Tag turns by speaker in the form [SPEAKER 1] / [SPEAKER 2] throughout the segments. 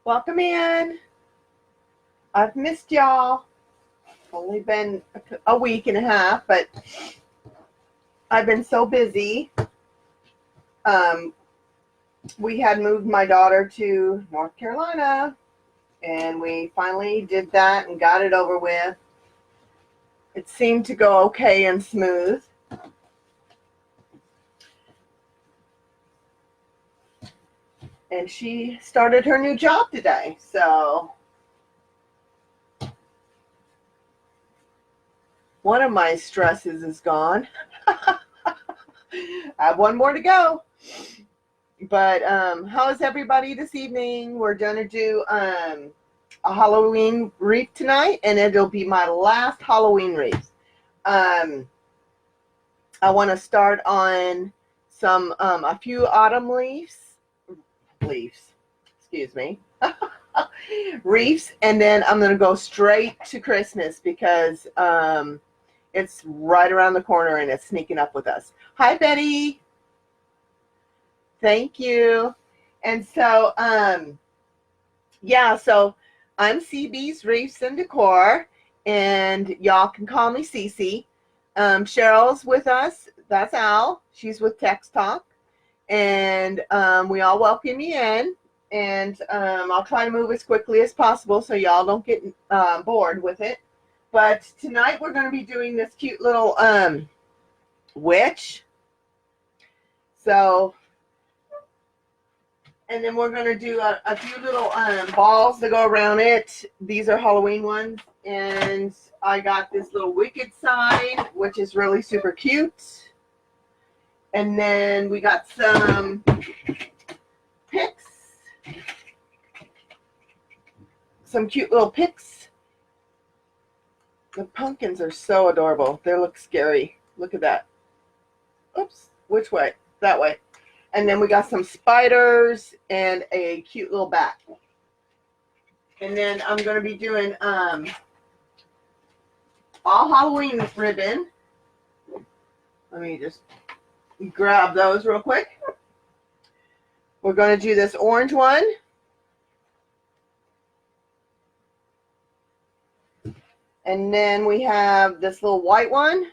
[SPEAKER 1] Welcome in. I've missed y'all. Only been a week and a half, but I've been so busy. Um, we had moved my daughter to North Carolina, and we finally did that and got it over with. It seemed to go okay and smooth. And she started her new job today, so one of my stresses is gone. I have one more to go. But how is everybody this evening? We're going to do a Halloween wreath tonight, and it'll be my last Halloween wreath. I want to start on some a few autumn leaves, excuse me, wreaths, and then I'm going to go straight to Christmas because it's right around the corner and it's sneaking up with us. Hi, Betty. Thank you. And so, yeah, so I'm CesBesWreathsandDecor, and y'all can call me Cece. Cheryl's with us. That's Al. She's with Text Talk. And we all welcome you in. And I'll try to move as quickly as possible so y'all don't get bored with it. But tonight we're going to be doing this cute little witch. So, and then we're going to do a few little balls that go around it. These are Halloween ones. And I got this little wicked sign, which is really super cute. And then we got some picks. Some cute little picks. The pumpkins are so adorable. They look scary. Look at that. Oops. Which way? That way. And then we got some spiders and a cute little bat. And then I'm going to be doing all Halloween ribbon. Let me just grab those real quick. We're going to do this orange one. And then we have this little white one.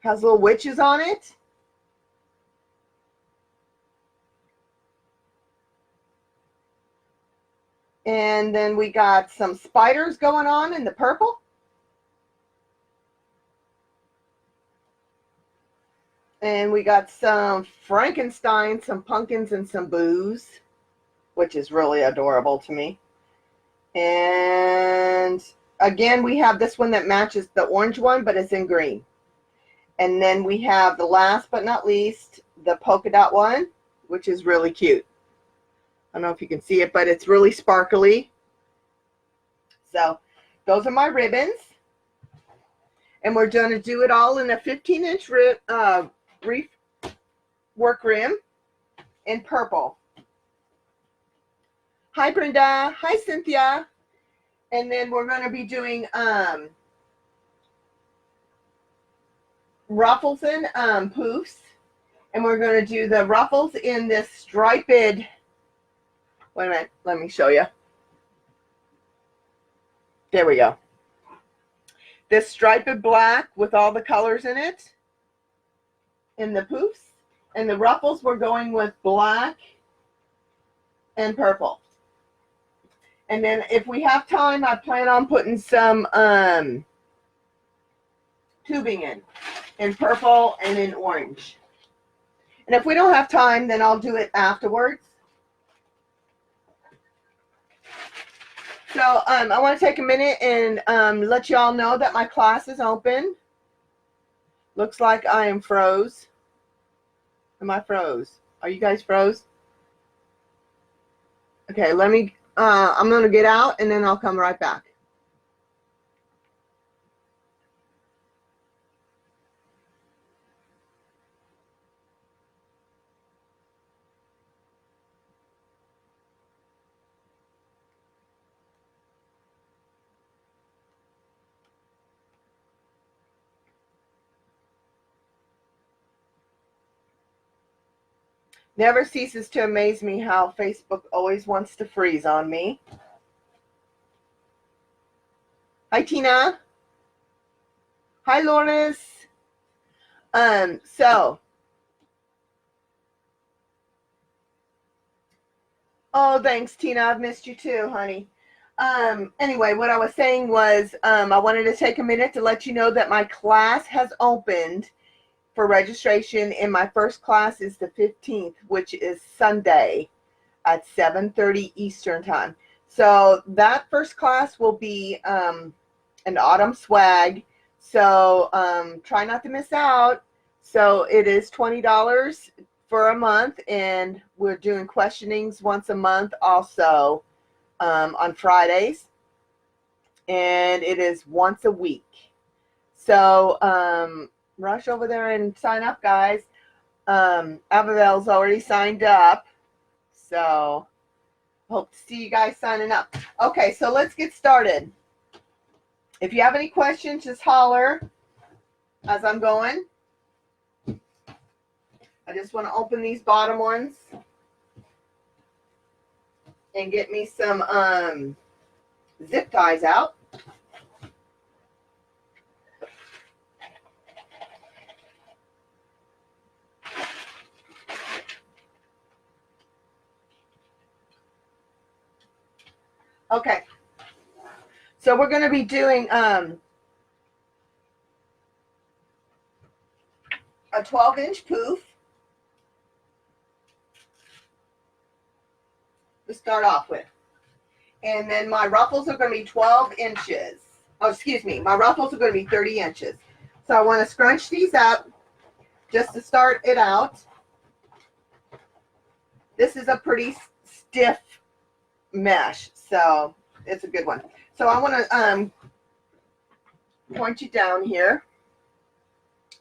[SPEAKER 1] Has little witches on it. And then we got some spiders going on in the purple. And we got some Frankenstein, some pumpkins, and some booze, which is really adorable to me. And again, we have this one that matches the orange one, but it's in green. And then we have the last but not least, the polka dot one, which is really cute. I don't know if you can see it, but it's really sparkly. So those are my ribbons. And we're going to do it all in a 15-inch wreath work rim in purple. Hi, Brenda. Hi, Cynthia. And then we're going to be doing ruffles and poofs. And we're going to do the ruffles in this striped, wait a minute, let me show you. There we go. This striped black with all the colors in it. And the poofs. And the ruffles we're going with black and purple. And then if we have time, I plan on putting some tubing in purple and in orange. And if we don't have time, then I'll do it afterwards. So I want to take a minute and let you all know that my class is open. Looks like I am froze. Am I froze? Are you guys froze? Okay, let me, I'm going to get out and then I'll come right back. Never ceases to amaze me how Facebook always wants to freeze on me. Hi, Tina. Hi, Loris. Oh, thanks, Tina. I've missed you too, honey. Anyway, what I was saying was I wanted to take a minute to let you know that my class has opened for registration, and my first class is the 15th, which is Sunday at 7:30 Eastern time. So that first class will be an autumn swag. So try not to miss out. So it is $20 for a month, and we're doing questionings once a month also on Fridays, and it is once a week. So rush over there and sign up, guys. Abigail's already signed up, so hope to see you guys signing up. Okay, so let's get started. If you have any questions, just holler as I'm going. I just want to open these bottom ones and get me some zip ties out. Okay, so we're going to be doing a 12-inch poof to start off with. And then my ruffles are going to be 12 inches. Oh, excuse me. My ruffles are going to be 30 inches. So I want to scrunch these up just to start it out. This is a pretty stiff mesh, so it's a good one. So I want to point you down here.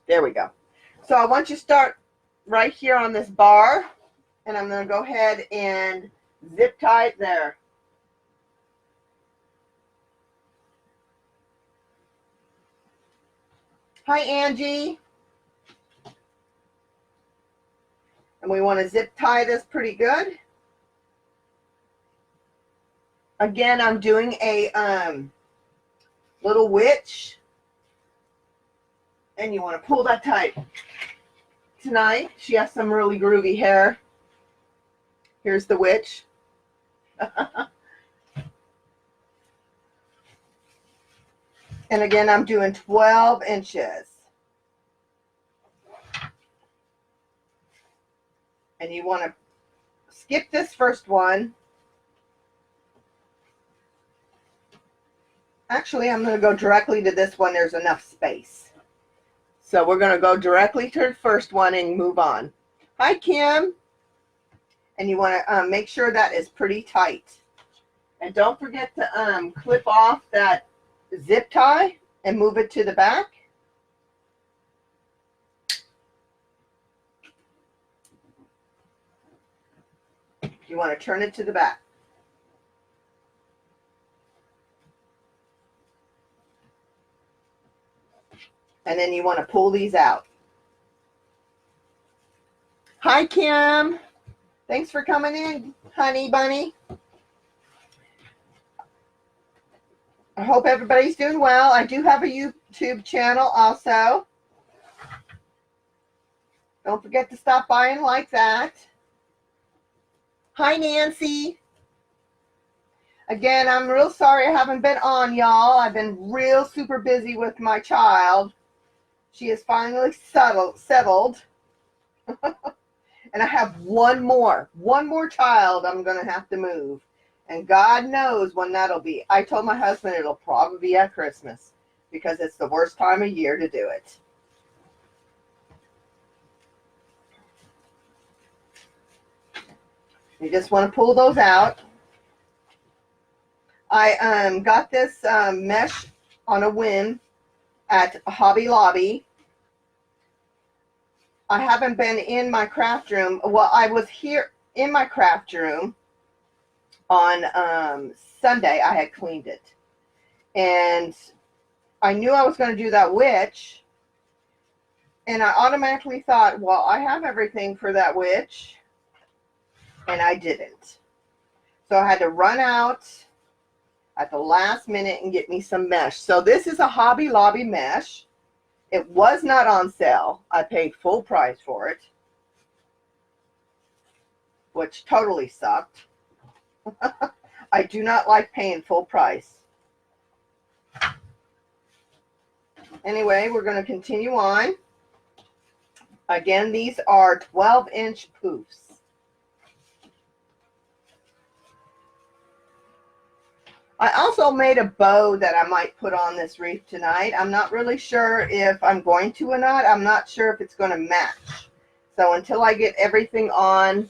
[SPEAKER 1] There we go. So I want you to start right here on this bar, and I'm going to go ahead and zip tie it there. Hi, Angie. And we want to zip tie this pretty good. Again, I'm doing a little witch, and you want to pull that tight. Tonight, she has some really groovy hair. Here's the witch. And again, I'm doing 12 inches. And you want to skip this first one. Actually, I'm going to go directly to this one. There's enough space. So we're going to go directly to the first one and move on. Hi, Kim. And you want to make sure that is pretty tight. And don't forget to clip off that zip tie and move it to the back. You want to turn it to the back. And then you want to pull these out. Hi, Kim. Thanks for coming in, honey bunny. I hope everybody's doing well. I do have a YouTube channel also. Don't forget to stop by and like that. Hi, Nancy. Again, I'm real sorry I haven't been on, y'all. I've been real super busy with my child. She is finally settled. And I have one more child I'm going to have to move. And God knows when that'll be. I told my husband it'll probably be at Christmas because it's the worst time of year to do it. You just want to pull those out. I got this mesh on a whim at Hobby Lobby. I haven't been in my craft room. Well, I was here in my craft room on Sunday. I had cleaned it. And I knew I was going to do that witch. And I automatically thought, well, I have everything for that witch. and I didn't. So I had to run out at the last minute and get me some mesh. So this is a Hobby Lobby mesh. It was not on sale. I paid full price for it, which totally sucked. I do not like paying full price. Anyway, we're going to continue on. Again, these are 12-inch poofs. I also made a bow that I might put on this wreath tonight. I'm not really sure if I'm going to or not. I'm not sure if it's going to match. So until I get everything on,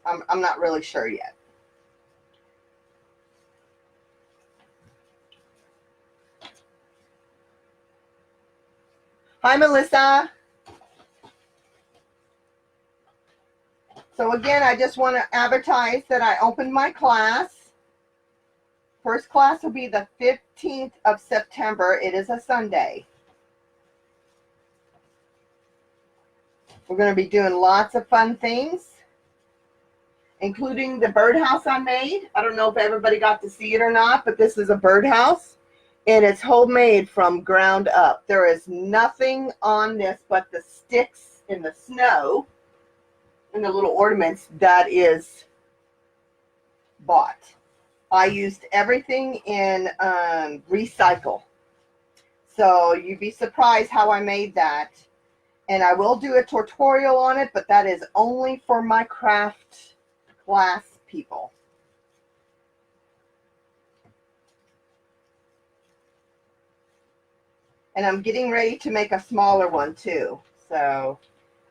[SPEAKER 1] I'm not really sure yet. Hi, Melissa. So again, I just want to advertise that I opened my class. First class will be the 15th of September. It is a Sunday. We're going to be doing lots of fun things, including the birdhouse I made. I don't know if everybody got to see it or not, but this is a birdhouse, and it's homemade from ground up. There is nothing on this but the sticks in the snow and the little ornaments that is bought. I used everything in recycle. So you'd be surprised how I made that. And I will do a tutorial on it, but that is only for my craft class people. And I'm getting ready to make a smaller one too. So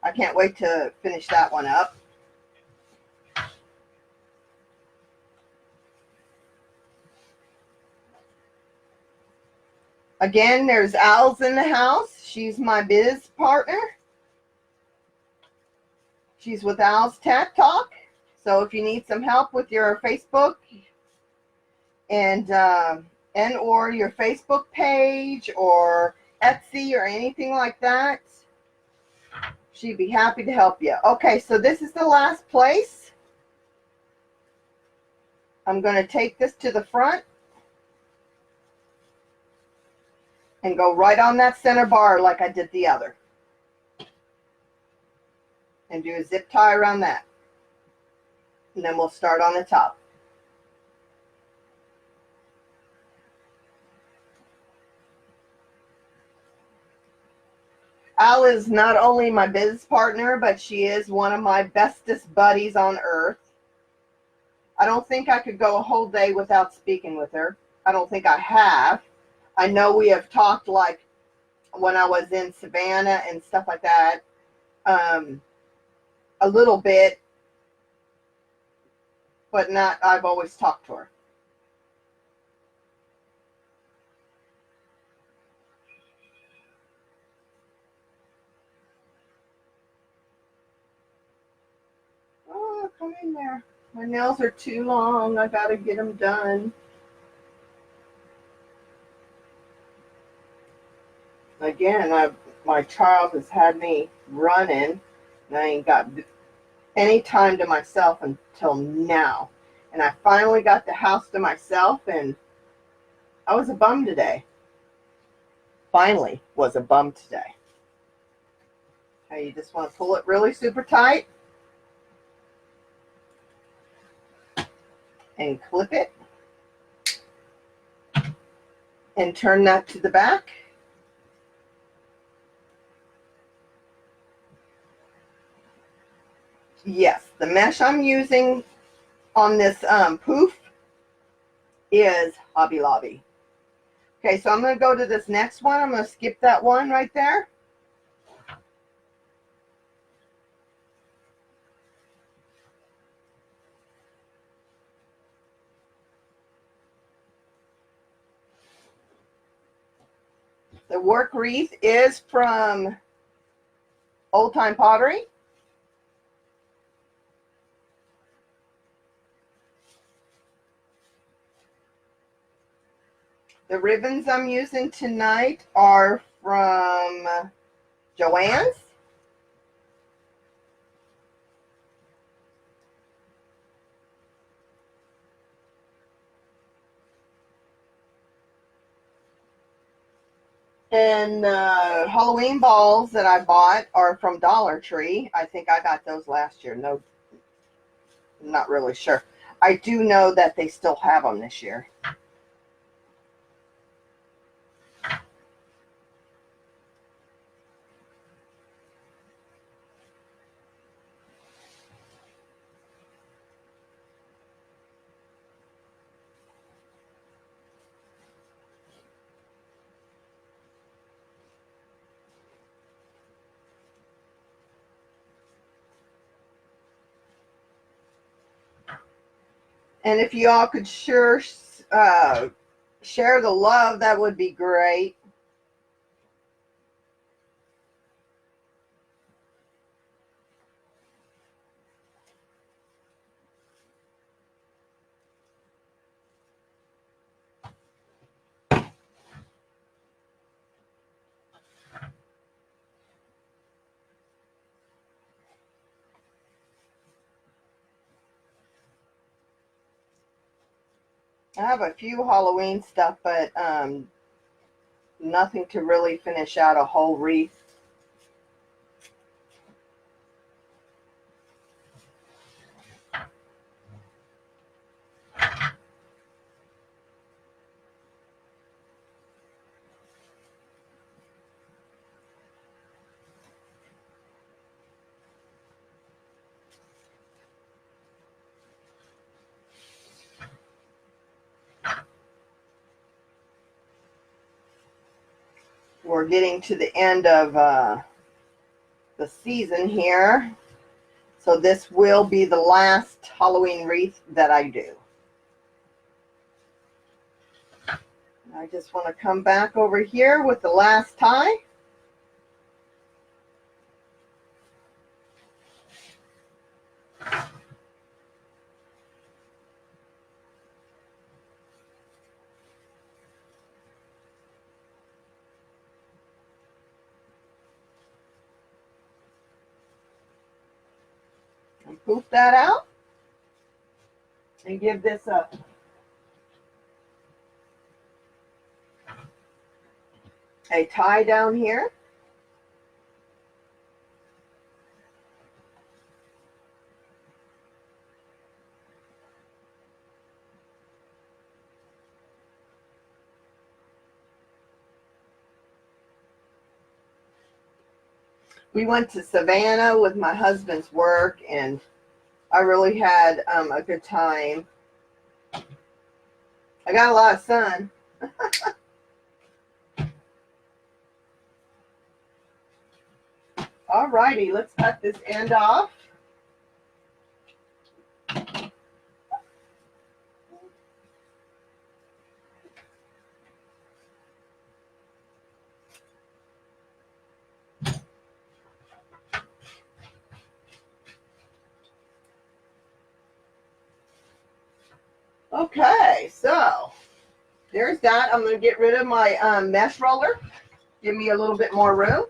[SPEAKER 1] I can't wait to finish that one up. Again, there's Al's in the house. She's my biz partner. She's with Al's Tech Talk. So if you need some help with your Facebook and or your Facebook page or Etsy or anything like that, she'd be happy to help you. Okay, so this is the last place. I'm going to take this to the front and go right on that center bar like I did the other. And do a zip tie around that. And then we'll start on the top. Al is not only my business partner, but she is one of my bestest buddies on earth. I don't think I could go a whole day without speaking with her. I don't think I have. I know we have talked like when I was in Savannah and stuff like that, a little bit, but not, I've always talked to her. Oh, come in there. My nails are too long. I gotta get them done. Again, my child has had me running, and I ain't got any time to myself until now. And I finally got the house to myself, and I was a bum today. Finally was a bum today. Okay, you just want to pull it really super tight and clip it and turn that to the back. Yes, the mesh I'm using on this poof is Hobby Lobby. Okay, so I'm going to go to this next one. I'm going to skip that one right there. The work wreath is from Old Time Pottery. The ribbons I'm using tonight are from Joann's. And Halloween balls that I bought are from Dollar Tree. I think I got those last year. No, I'm not really sure. I do know that they still have them this year. And if you all could share the love, that would be great. I have a few Halloween stuff, but nothing to really finish out a whole wreath. We're getting to the end of the season here. So this will be the last Halloween wreath that I do. I just want to come back over here with the last tie. And poof that out. And give this a tie down here. We went to Savannah with my husband's work, and I really had a good time. I got a lot of sun. Alrighty, let's cut this end off. Okay, so there's that. I'm going to get rid of my mesh roller. Give me a little bit more room.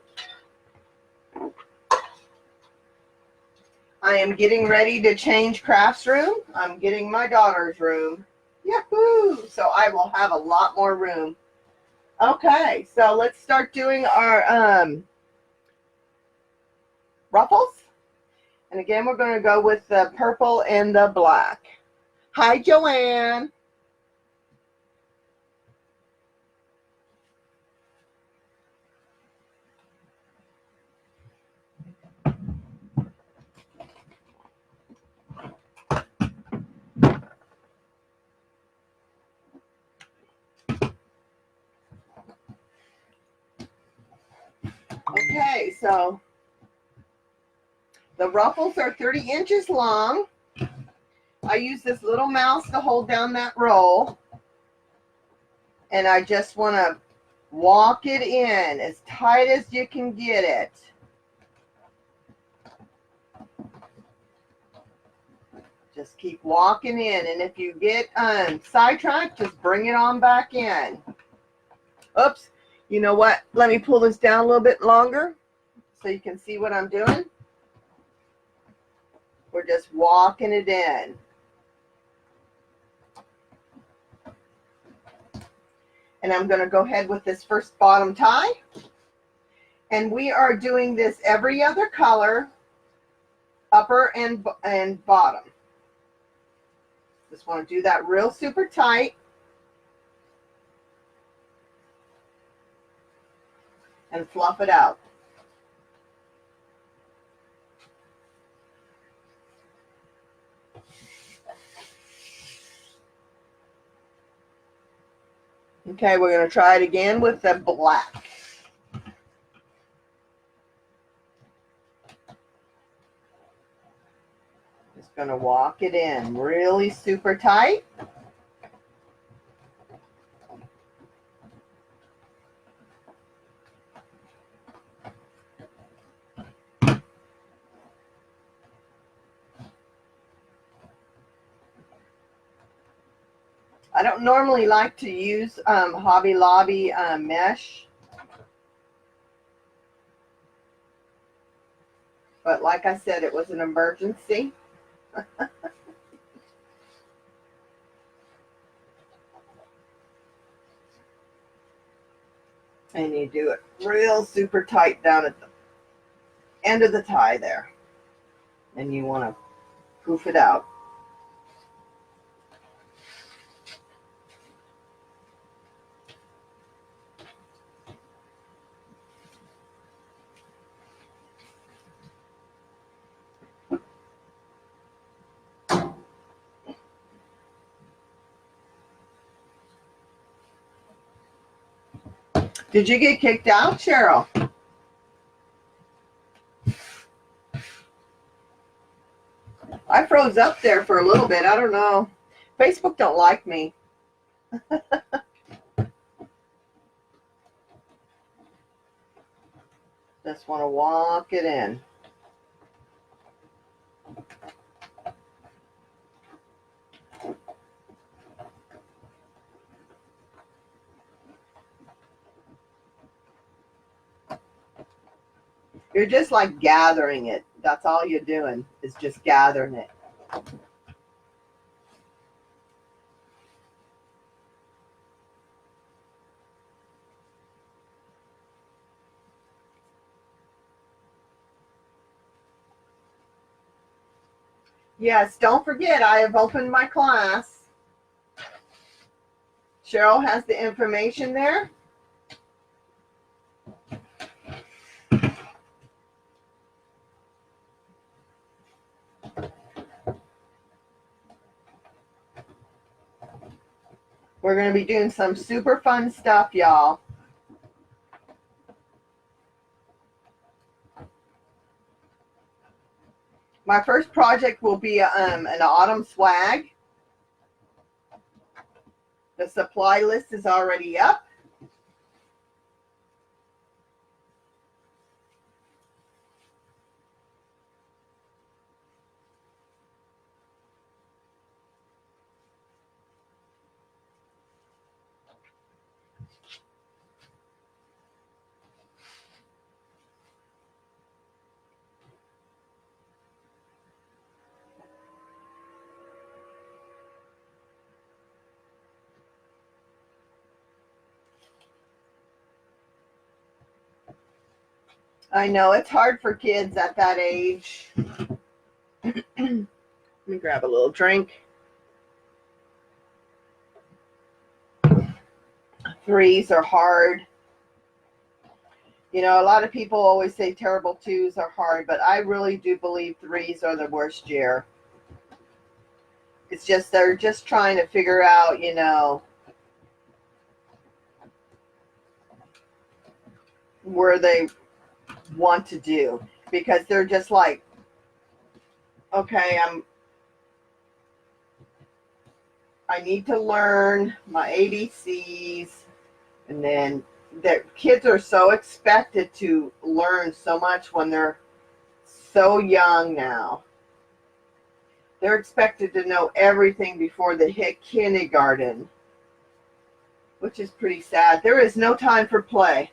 [SPEAKER 1] I am getting ready to change Craft's room. I'm getting my daughter's room. Yahoo! So I will have a lot more room. Okay, so let's start doing our ruffles. And again, we're going to go with the purple and the black. Hi, Joanne. Okay, so the ruffles are 30 inches long. I use this little mouse to hold down that roll. And I just want to walk it in as tight as you can get it. Just keep walking in. And if you get sidetracked, just bring it on back in. Oops. You know what? Let me pull this down a little bit longer so you can see what I'm doing. We're just walking it in. And I'm going to go ahead with this first bottom tie. And we are doing this every other color, upper and bottom. Just want to do that real super tight. And fluff it out. Okay, we're going to try it again with the black. Just going to walk it in really super tight. I don't normally like to use Hobby Lobby mesh. But like I said, it was an emergency. And you do it real super tight down at the end of the tie there. And you want to poof it out. Did you get kicked out, Cheryl? I froze up there for a little bit. I don't know. Facebook don't like me. Just want to walk it in. You're just like gathering it. That's all you're doing is just gathering it. Yes, don't forget, I have opened my class. Cheryl has the information there. We're going to be doing some super fun stuff, y'all. My first project will be an autumn swag. The supply list is already up. I know it's hard for kids at that age. Let me grab a little drink. 3s are hard. You know, a lot of people always say terrible 2s are hard, but I really do believe 3s are the worst year. It's just they're just trying to figure out, you know, where they want to do, because they're just like, okay, I need to learn my ABCs, and then the kids are so expected to learn so much when they're so young now. They're expected to know everything before they hit kindergarten, which is pretty sad. There is no time for play.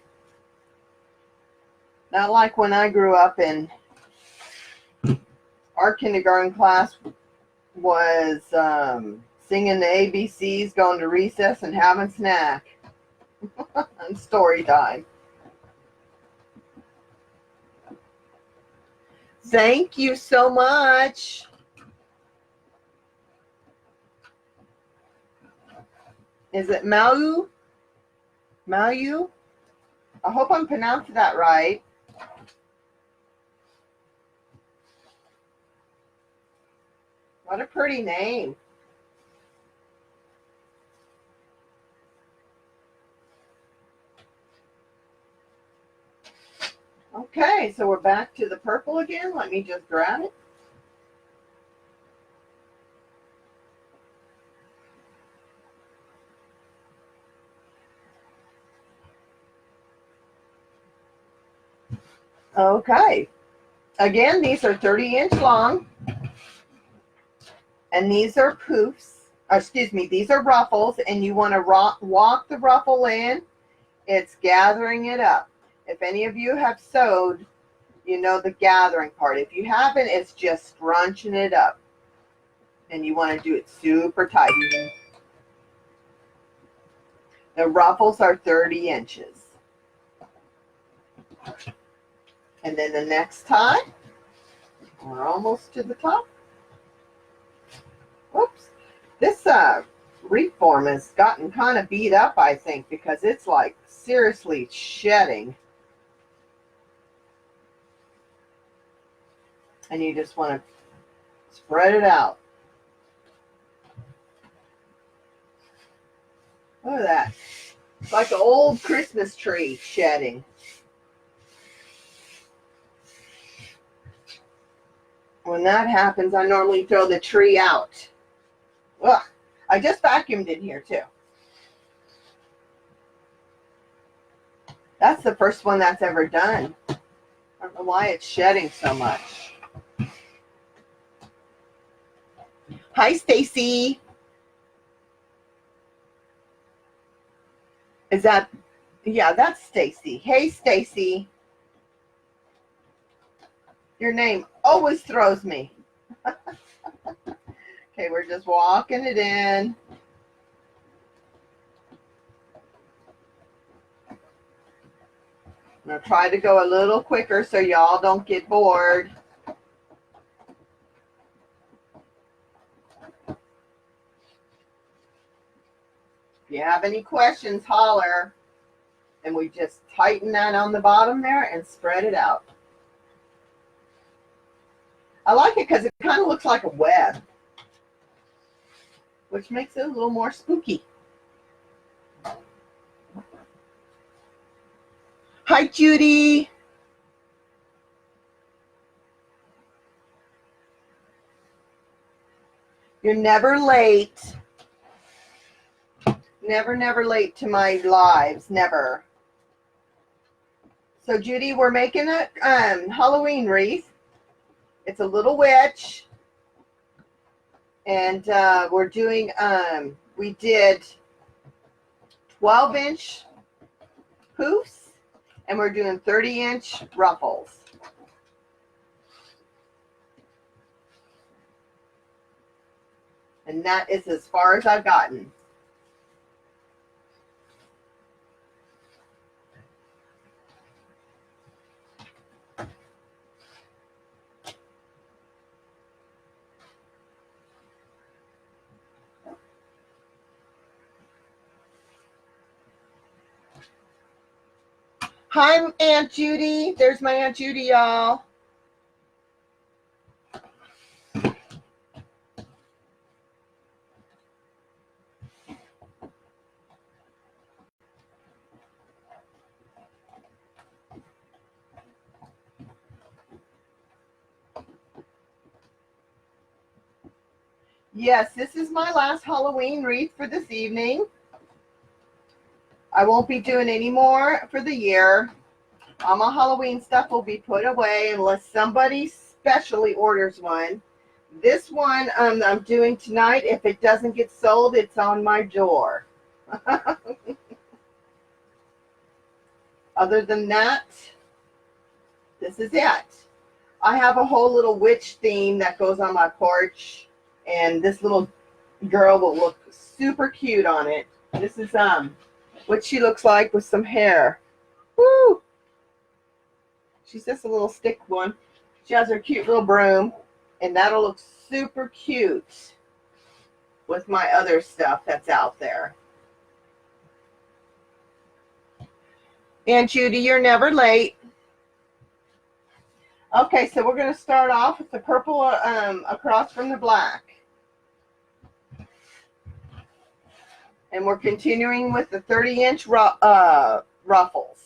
[SPEAKER 1] Not like when I grew up, and our kindergarten class was singing the ABCs, going to recess, and having snack. And story time. Thank you so much. Is it Mau? Mau? I hope I'm pronouncing that right. What a pretty name. Okay, so we're back to the purple again. Let me just grab it. Okay. Again, these are 30-inch long. And these are poofs. Excuse me, these are ruffles. And you want to walk the ruffle in. It's gathering it up. If any of you have sewed, you know the gathering part. If you haven't, it's just scrunching it up. And you want to do it super tight. The ruffles are 30 inches. And then the next tie, we're almost to the top. Whoops. This wreath form has gotten kind of beat up, I think, because it's like seriously shedding. And you just want to spread it out. Look at that. It's like an old Christmas tree shedding. When that happens, I normally throw the tree out. Ugh. I just vacuumed in here too. That's the first one that's ever done. I don't know why it's shedding so much. Hi, Stacy. Is that, yeah, that's Stacy. Hey, Stacy. Your name always throws me. Okay, we're just walking it in. I'm going to try to go a little quicker so y'all don't get bored. If you have any questions, holler. And we just tighten that on the bottom there and spread it out. I like it because it kind of looks like a web, which makes it a little more spooky. Hi, Judy. You're never late. Never, never late to my lives. Never. So, Judy, we're making a Halloween wreath. It's a little witch. And we're doing, we did 12-inch poofs. And we're doing 30-inch ruffles. And that is as far as I've gotten. Hi, Aunt Judy. There's my Aunt Judy, y'all. Yes, this is my last Halloween wreath for this evening. I won't be doing any more for the year. All my Halloween stuff will be put away unless somebody specially orders one. This one I'm doing tonight, if it doesn't get sold, it's on my door. Other than that, this is it. I have a whole little witch theme that goes on my porch, and this little girl will look super cute on it. This is what she looks like with some hair. Woo! She's just a little stick one. She has her cute little broom, and that'll look super cute with my other stuff that's out there. And Judy, you're never late. Okay, so we're going to start off with the purple across from the black. And we're continuing with the 30-inch ruffles.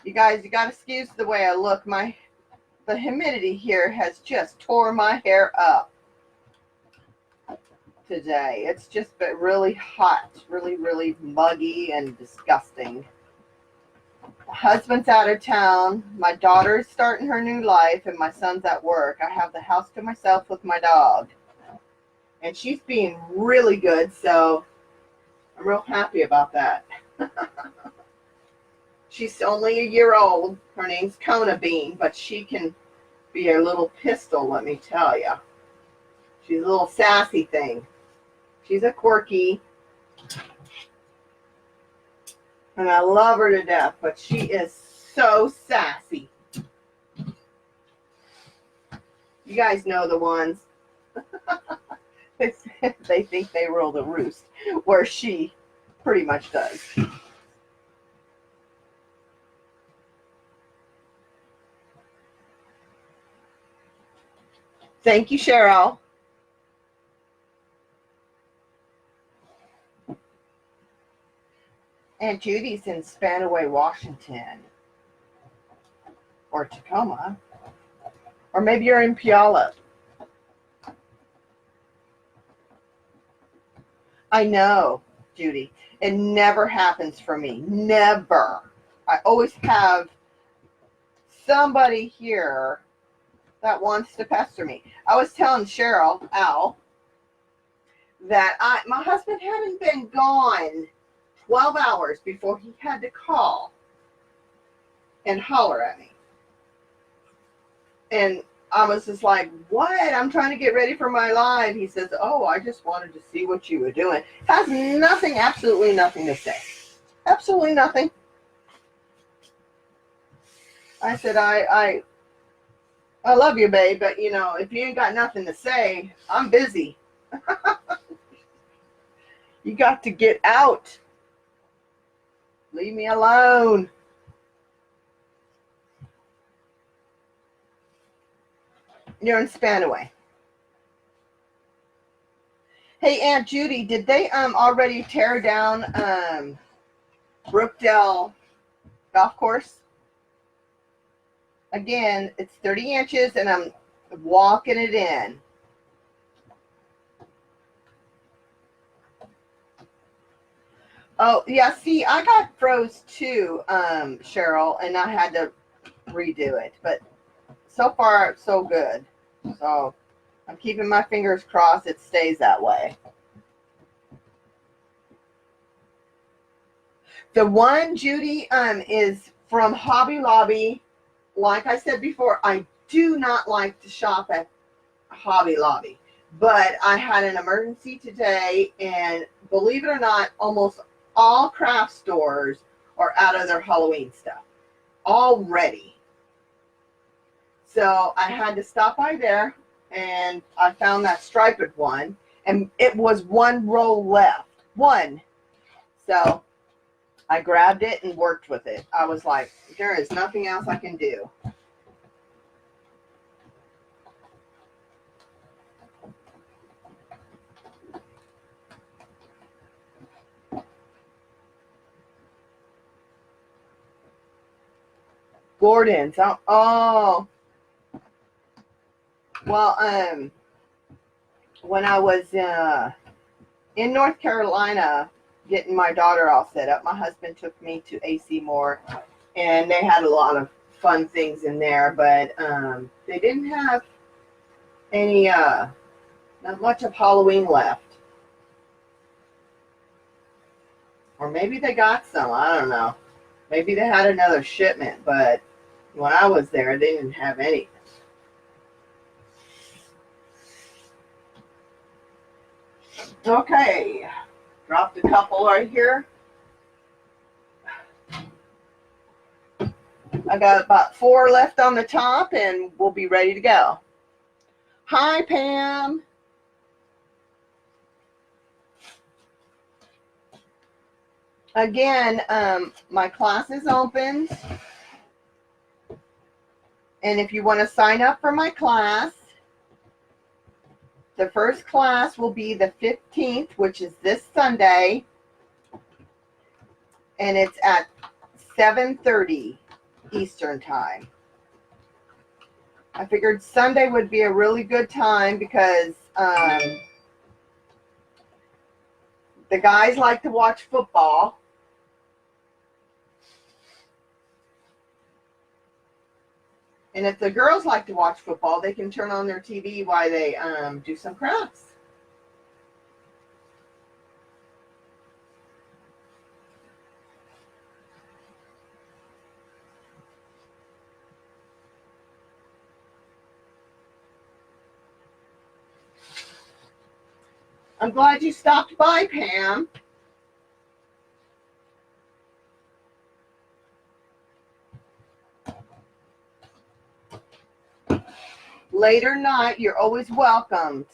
[SPEAKER 1] You guys, you got to excuse the way I look. The humidity here has just tore my hair up today. It's just been really hot, really, really muggy and disgusting. My husband's out of town. My daughter is starting her new life, and my son's at work. I have the house to myself with my dog. And she's being really good, so I'm real happy about that. She's only a year old. Her name's Kona Bean, but she can be a little pistol, let me tell you. She's a little sassy thing. She's a quirky. And I love her to death, but she is so sassy. You guys know the ones. They think they rule the roost, where she pretty much does. Thank you, Cheryl. And Judy's in Spanaway, Washington, or Tacoma, or maybe you're in Puyallup. I know, Judy. It never happens for me. Never. I always have somebody here that wants to pester me. I was telling Cheryl, Al, that my husband hadn't been gone 12 hours before he had to call and holler at me. And I was just like, what? I'm trying to get ready for my live. He says, oh, I just wanted to see what you were doing. Has nothing, absolutely nothing to say. Absolutely nothing. I said, I love you, babe, but, you know, if you ain't got nothing to say, I'm busy. You got to get out. Leave me alone. You're in Spanaway. Hey, Aunt Judy, did they already tear down Brookdale Golf Course? Again, it's 30 inches, and I'm walking it in. Oh, yeah, see, I got froze too, Cheryl, and I had to redo it. But so far, so good. So I'm keeping my fingers crossed it stays that way. The one, Judy, is from Hobby Lobby. Like I said before, I do not like to shop at Hobby Lobby. But I had an emergency today, and believe it or not, almost all craft stores are out of their Halloween stuff already. So I had to stop by there, and I found that striped one, and it was one roll left. One. So I grabbed it and worked with it. I was like, there is nothing else I can do. Gordon's. Oh. Well, when I was in North Carolina getting my daughter all set up, my husband took me to AC Moore, and they had a lot of fun things in there, but they didn't have any, not much of Halloween left. Or maybe they got some, I don't know. Maybe they had another shipment, but when I was there, they didn't have any. Okay, dropped a couple right here. I got about 4 left on the top and we'll be ready to go. Hi, Pam. Again, my class is open. And if you want to sign up for my class, the first class will be the 15th, which is this Sunday. And it's at 7:30 Eastern time. I figured Sunday would be a really good time because the guys like to watch football. And if the girls like to watch football, they can turn on their TV while they do some crafts. I'm glad you stopped by, Pam. Late or not, you're always welcomed.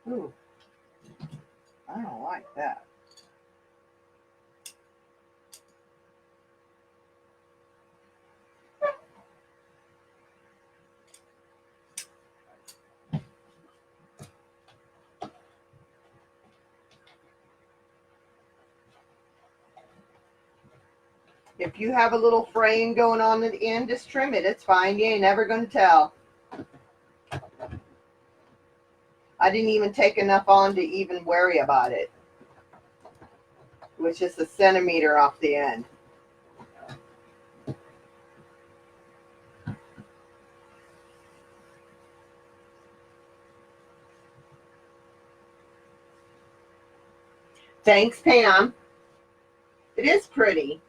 [SPEAKER 1] Ooh, I don't like that. If you have a little fraying going on at the end, just trim it. It's fine. You ain't never going to tell. I didn't even take enough on to even worry about it. It was just a centimeter off the end. Thanks, Pam. It is pretty.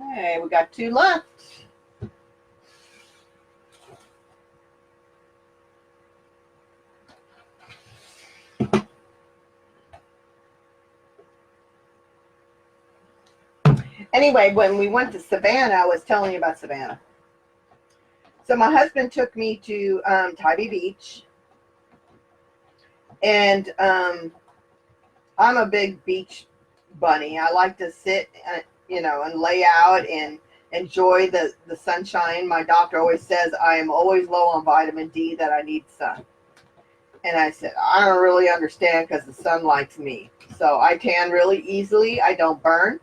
[SPEAKER 1] Okay, we got 2 left. Anyway, when we went to Savannah, I was telling you about Savannah. So my husband took me to Tybee Beach. And I'm a big beach bunny. I like to sit, and lay out and enjoy the sunshine. My doctor always says I am always low on vitamin D, that I need sun. And I said, I don't really understand because the sun likes me. So I tan really easily. I don't burn.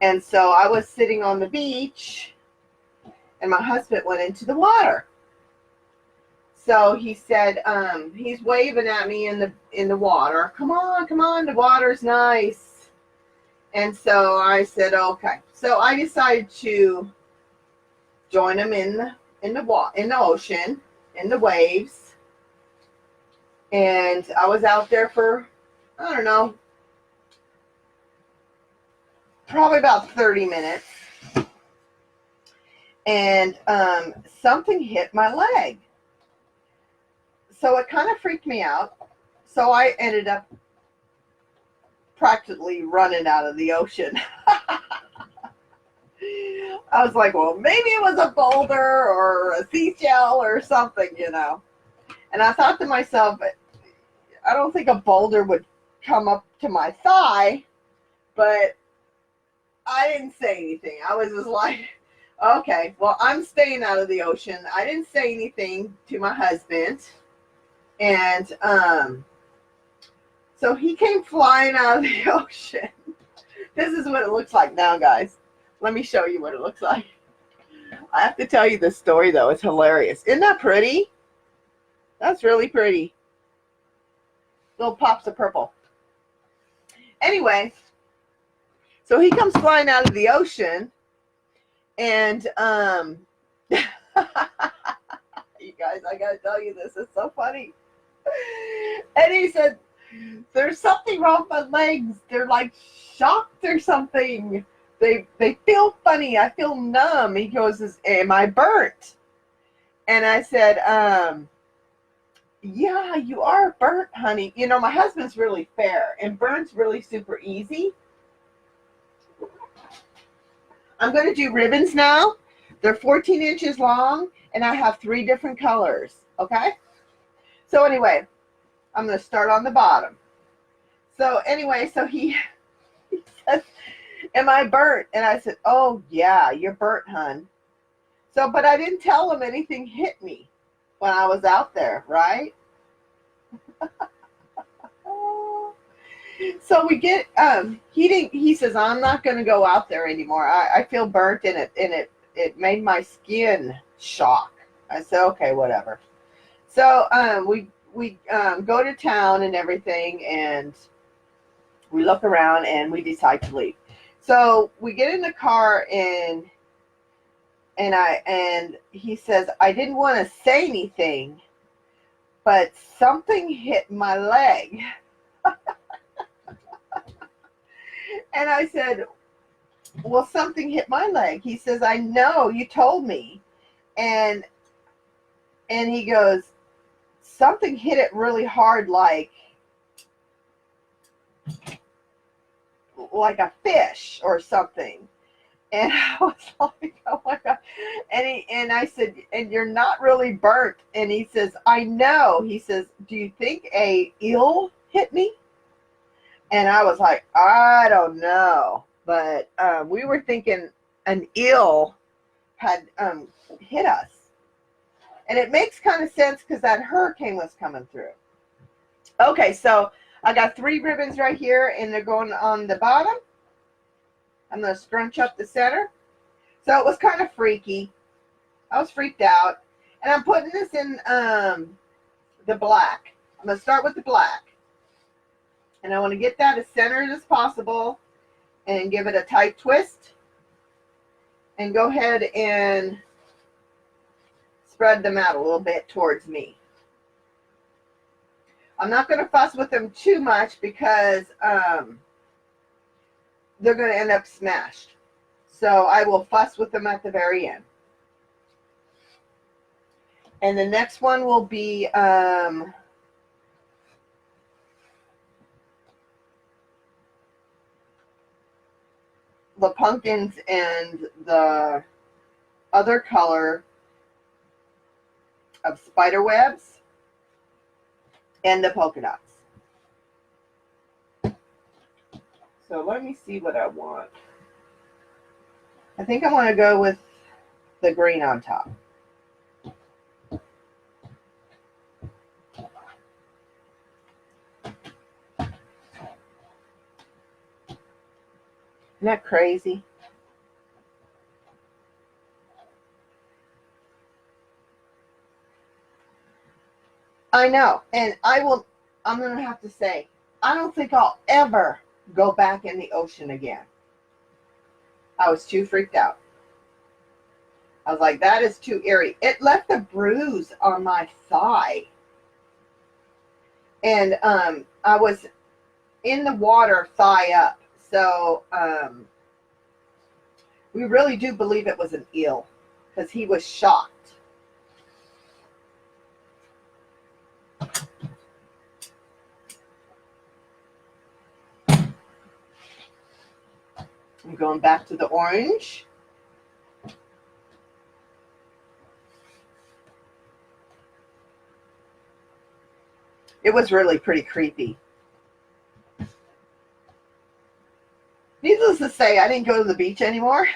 [SPEAKER 1] And so I was sitting on the beach and my husband went into the water. So he said, he's waving at me in the water. Come on, the water's nice. And so I said, okay. So I decided to join him in the ocean, in the waves. And I was out there for, I don't know, probably about 30 minutes. And something hit my leg. So it kind of freaked me out. So I ended up practically running out of the ocean. I was like, well, maybe it was a boulder or a seashell or something, And I thought to myself, I don't think a boulder would come up to my thigh, but I didn't say anything. I was just like, okay, well, I'm staying out of the ocean. I didn't say anything to my husband. And so he came flying out of the ocean. This is what it looks like now, guys. Let me show you what it looks like. I have to tell you this story, though. It's hilarious. Isn't that pretty? That's really pretty. Little pops of purple. Anyway, so he comes flying out of the ocean. And guys, I gotta tell you this. It's so funny. And he said, there's something wrong with my legs. They're like shocked or something. They feel funny. I feel numb. He goes, am I burnt? And I said, yeah, you are burnt, honey. You know, my husband's really fair, and burnt's really super easy. I'm going to do ribbons now. They're 14 inches long, and I have 3 different colors, okay? So anyway, I'm going to start on the bottom. So anyway, so he says, am I burnt? And I said, oh, yeah, you're burnt, hun. So, but I didn't tell him anything hit me when I was out there, right? So we get, he says, I'm not going to go out there anymore. I feel burnt in it, and it made my skin shock. I said, okay, whatever. So we go to town and everything, and we look around, and we decide to leave. So we get in the car, and he says, I didn't want to say anything, but something hit my leg. And I said, well, something hit my leg. He says, I know, you told me. And he goes, something hit it really hard, like a fish or something. And I was like, oh my God. And I said, and you're not really burnt. And he says, I know. He says, do you think a eel hit me? And I was like, I don't know. But we were thinking an eel had hit us. And it makes kind of sense because that hurricane was coming through. Okay, so I got 3 ribbons right here, and they're going on the bottom. I'm going to scrunch up the center. So it was kind of freaky. I was freaked out. And I'm putting this in the black. I'm going to start with the black. And I want to get that as centered as possible and give it a tight twist. And go ahead and spread them out a little bit towards me. I'm not going to fuss with them too much because they're going to end up smashed. So I will fuss with them at the very end. And the next one will be the pumpkins and the other color of spider webs and the polka dots. So let me see what I want. I think I want to go with the green on top. Isn't that crazy? I know. And I'm going to have to say, I don't think I'll ever go back in the ocean again. I was too freaked out. I was like, that is too eerie. It left a bruise on my thigh. And I was in the water thigh up. So we really do believe it was an eel because he was shocked. I'm going back to the orange. It was really pretty creepy. Needless to say, I didn't go to the beach anymore.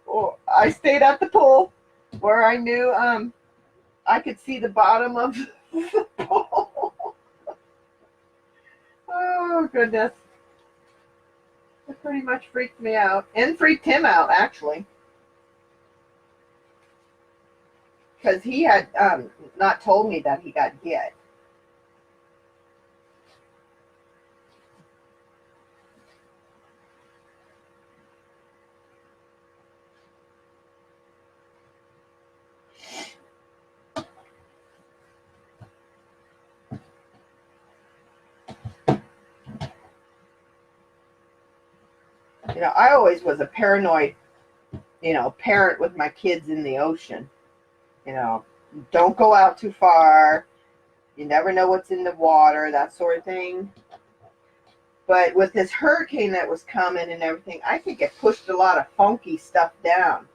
[SPEAKER 1] Well, I stayed at the pool where I knew I could see the bottom of the pool. Oh, goodness. It pretty much freaked me out. And freaked him out, actually. Because he had not told me that he got hit. You know, I always was a paranoid, you know, parent with my kids in the ocean. You know, don't go out too far. You never know what's in the water, that sort of thing. But with this hurricane that was coming and everything, I think it pushed a lot of funky stuff down.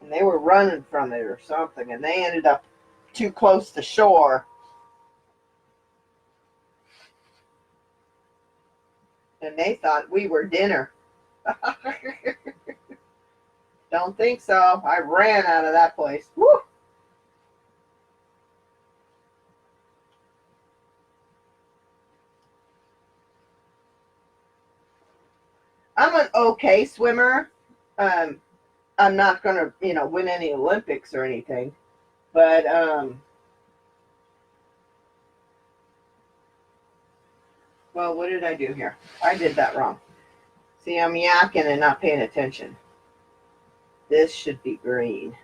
[SPEAKER 1] And they were running from it or something, and they ended up too close to shore. And they thought we were dinner. Don't think so. I ran out of that place. Woo! I'm an okay swimmer. Um, I'm not going to, you know, win any Olympics or anything. But, well, what did I do here? I did that wrong. See, I'm yakking and not paying attention. This should be green.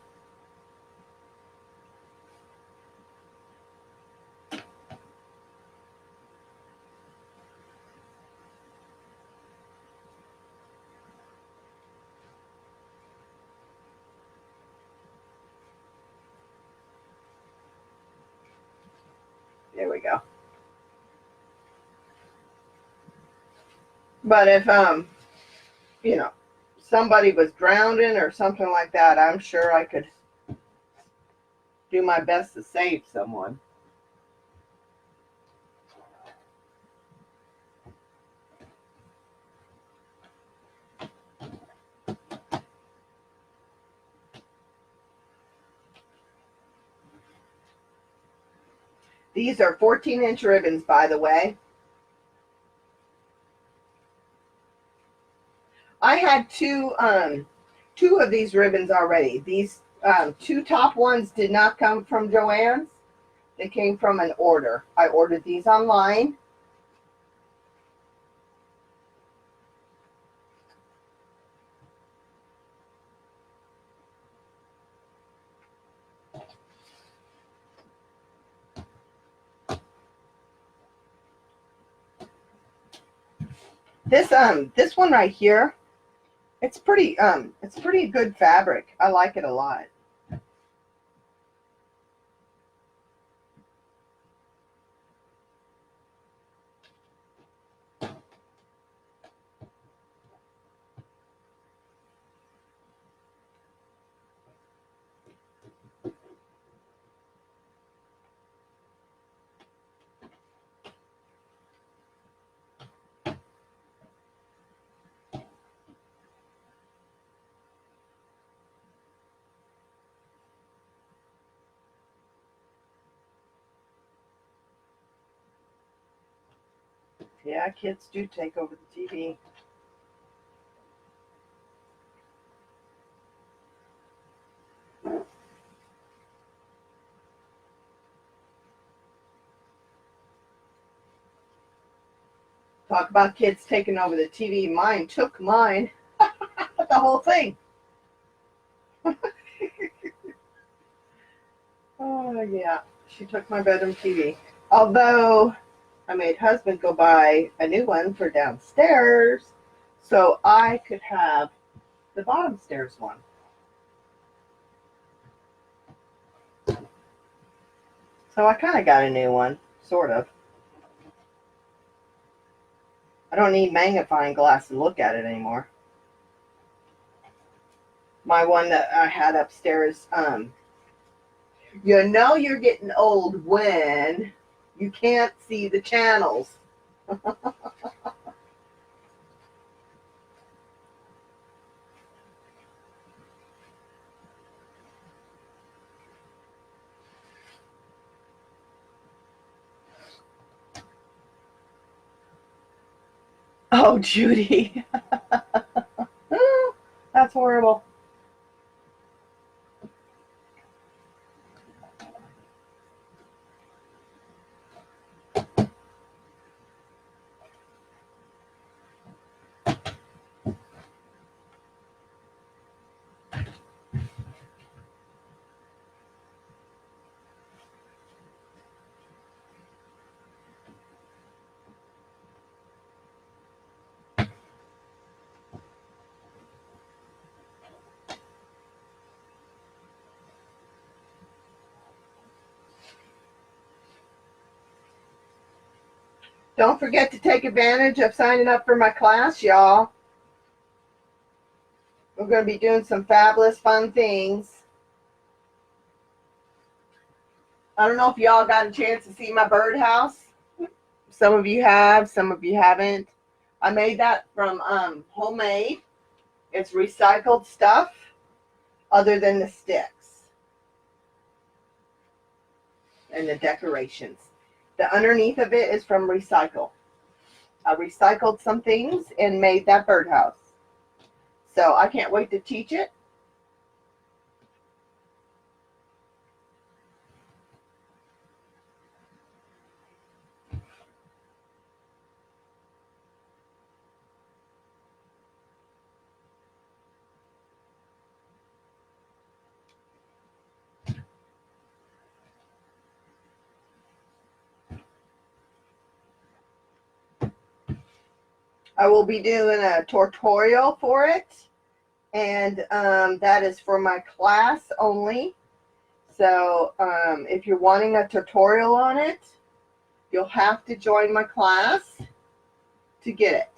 [SPEAKER 1] There we go. But if, you know, somebody was drowning or something like that, I'm sure I could do my best to save someone. These are 14-inch ribbons, by the way. I had two of these ribbons already. These two top ones did not come from Joann's. They came from an order. I ordered these online. This one right here, it's pretty good fabric. I like it a lot. Yeah, kids do take over the TV. Talk about kids taking over the TV. Mine took mine. The whole thing. Oh, yeah. She took my bedroom TV. Although I made husband go buy a new one for downstairs so I could have the bottom stairs one. So I kind of got a new one, sort of. I don't need magnifying glass to look at it anymore. My one that I had upstairs, you know you're getting old when you can't see the channels. Oh, Judy. That's horrible. Don't forget to take advantage of signing up for my class, y'all. We're going to be doing some fabulous fun things. I don't know if y'all got a chance to see my birdhouse. Some of you have, some of you haven't. I made that from homemade. It's recycled stuff other than the sticks and the decorations. The underneath of it is from recycle. I recycled some things and made that birdhouse. So I can't wait to teach it. I will be doing a tutorial for it, and that is for my class only. So if you're wanting a tutorial on it, you'll have to join my class to get it.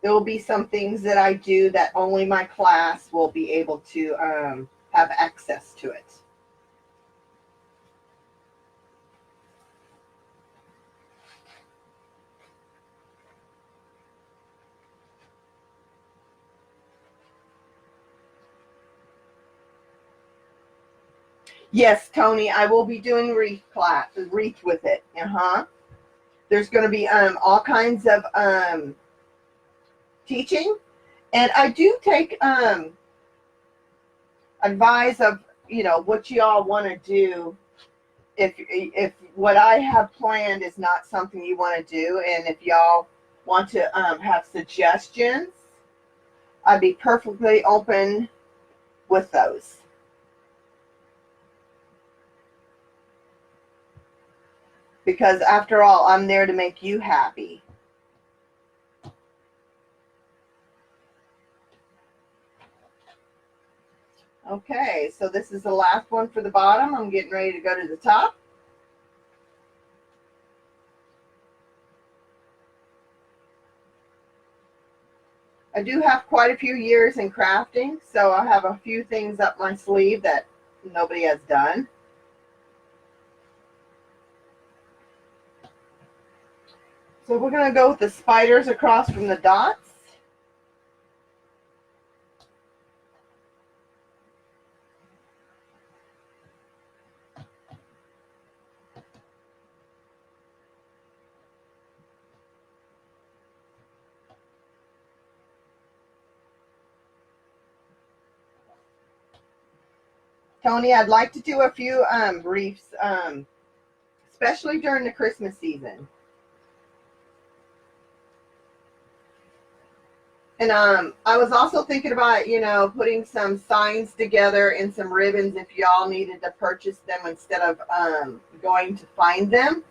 [SPEAKER 1] There will be some things that I do that only my class will be able to have access to it. Yes, Tony, I will be doing wreath with it. There's going to be all kinds of teaching, and I do take advice of what you all want to do. If what I have planned is not something you want to do, and if y'all want to have suggestions, I'd be perfectly open with those. Because after all, I'm there to make you happy. Okay, so this is the last one for the bottom. I'm getting ready to go to the top. I do have quite a few years in crafting, so I have a few things up my sleeve that nobody has done. So we're going to go with the spiders across from the dots. Tony, I'd like to do a few wreaths, especially during the Christmas season. And I was also thinking about, putting some signs together and some ribbons if y'all needed to purchase them instead of going to find them.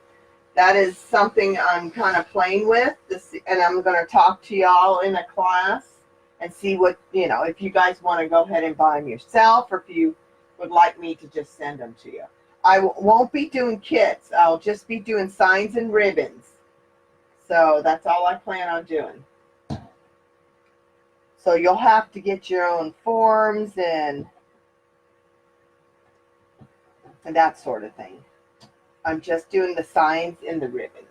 [SPEAKER 1] That is something I'm kind of playing with. And I'm going to talk to y'all in a class and see what, if you guys want to go ahead and buy them yourself, or if you would like me to just send them to you. I won't be doing kits. I'll just be doing signs and ribbons. So that's all I plan on doing. So you'll have to get your own forms and that sort of thing. I'm just doing the signs and the ribbons.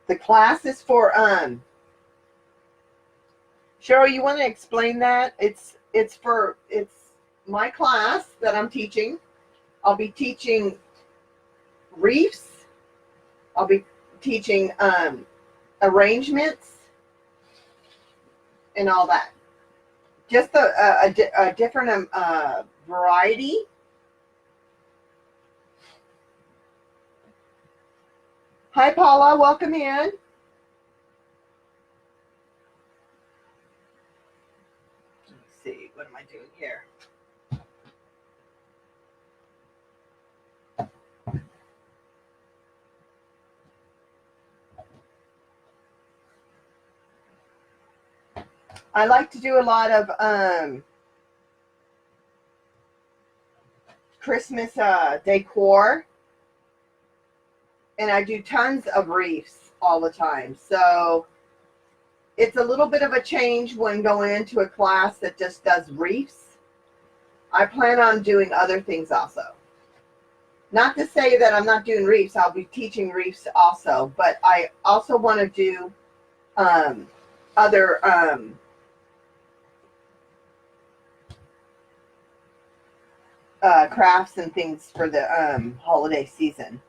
[SPEAKER 1] The class is for Cheryl, you want to explain that? It's my class that I'm teaching. I'll be teaching wreaths. I'll be teaching arrangements and all that. Just a different variety. Hi, Paula. Welcome in. Let's see, what am I doing here? I like to do a lot of Christmas decor, and I do tons of wreaths all the time. So it's a little bit of a change when going into a class that just does wreaths. I plan on doing other things also. Not to say that I'm not doing wreaths. I'll be teaching wreaths also, but I also want to do other crafts and things for the holiday season.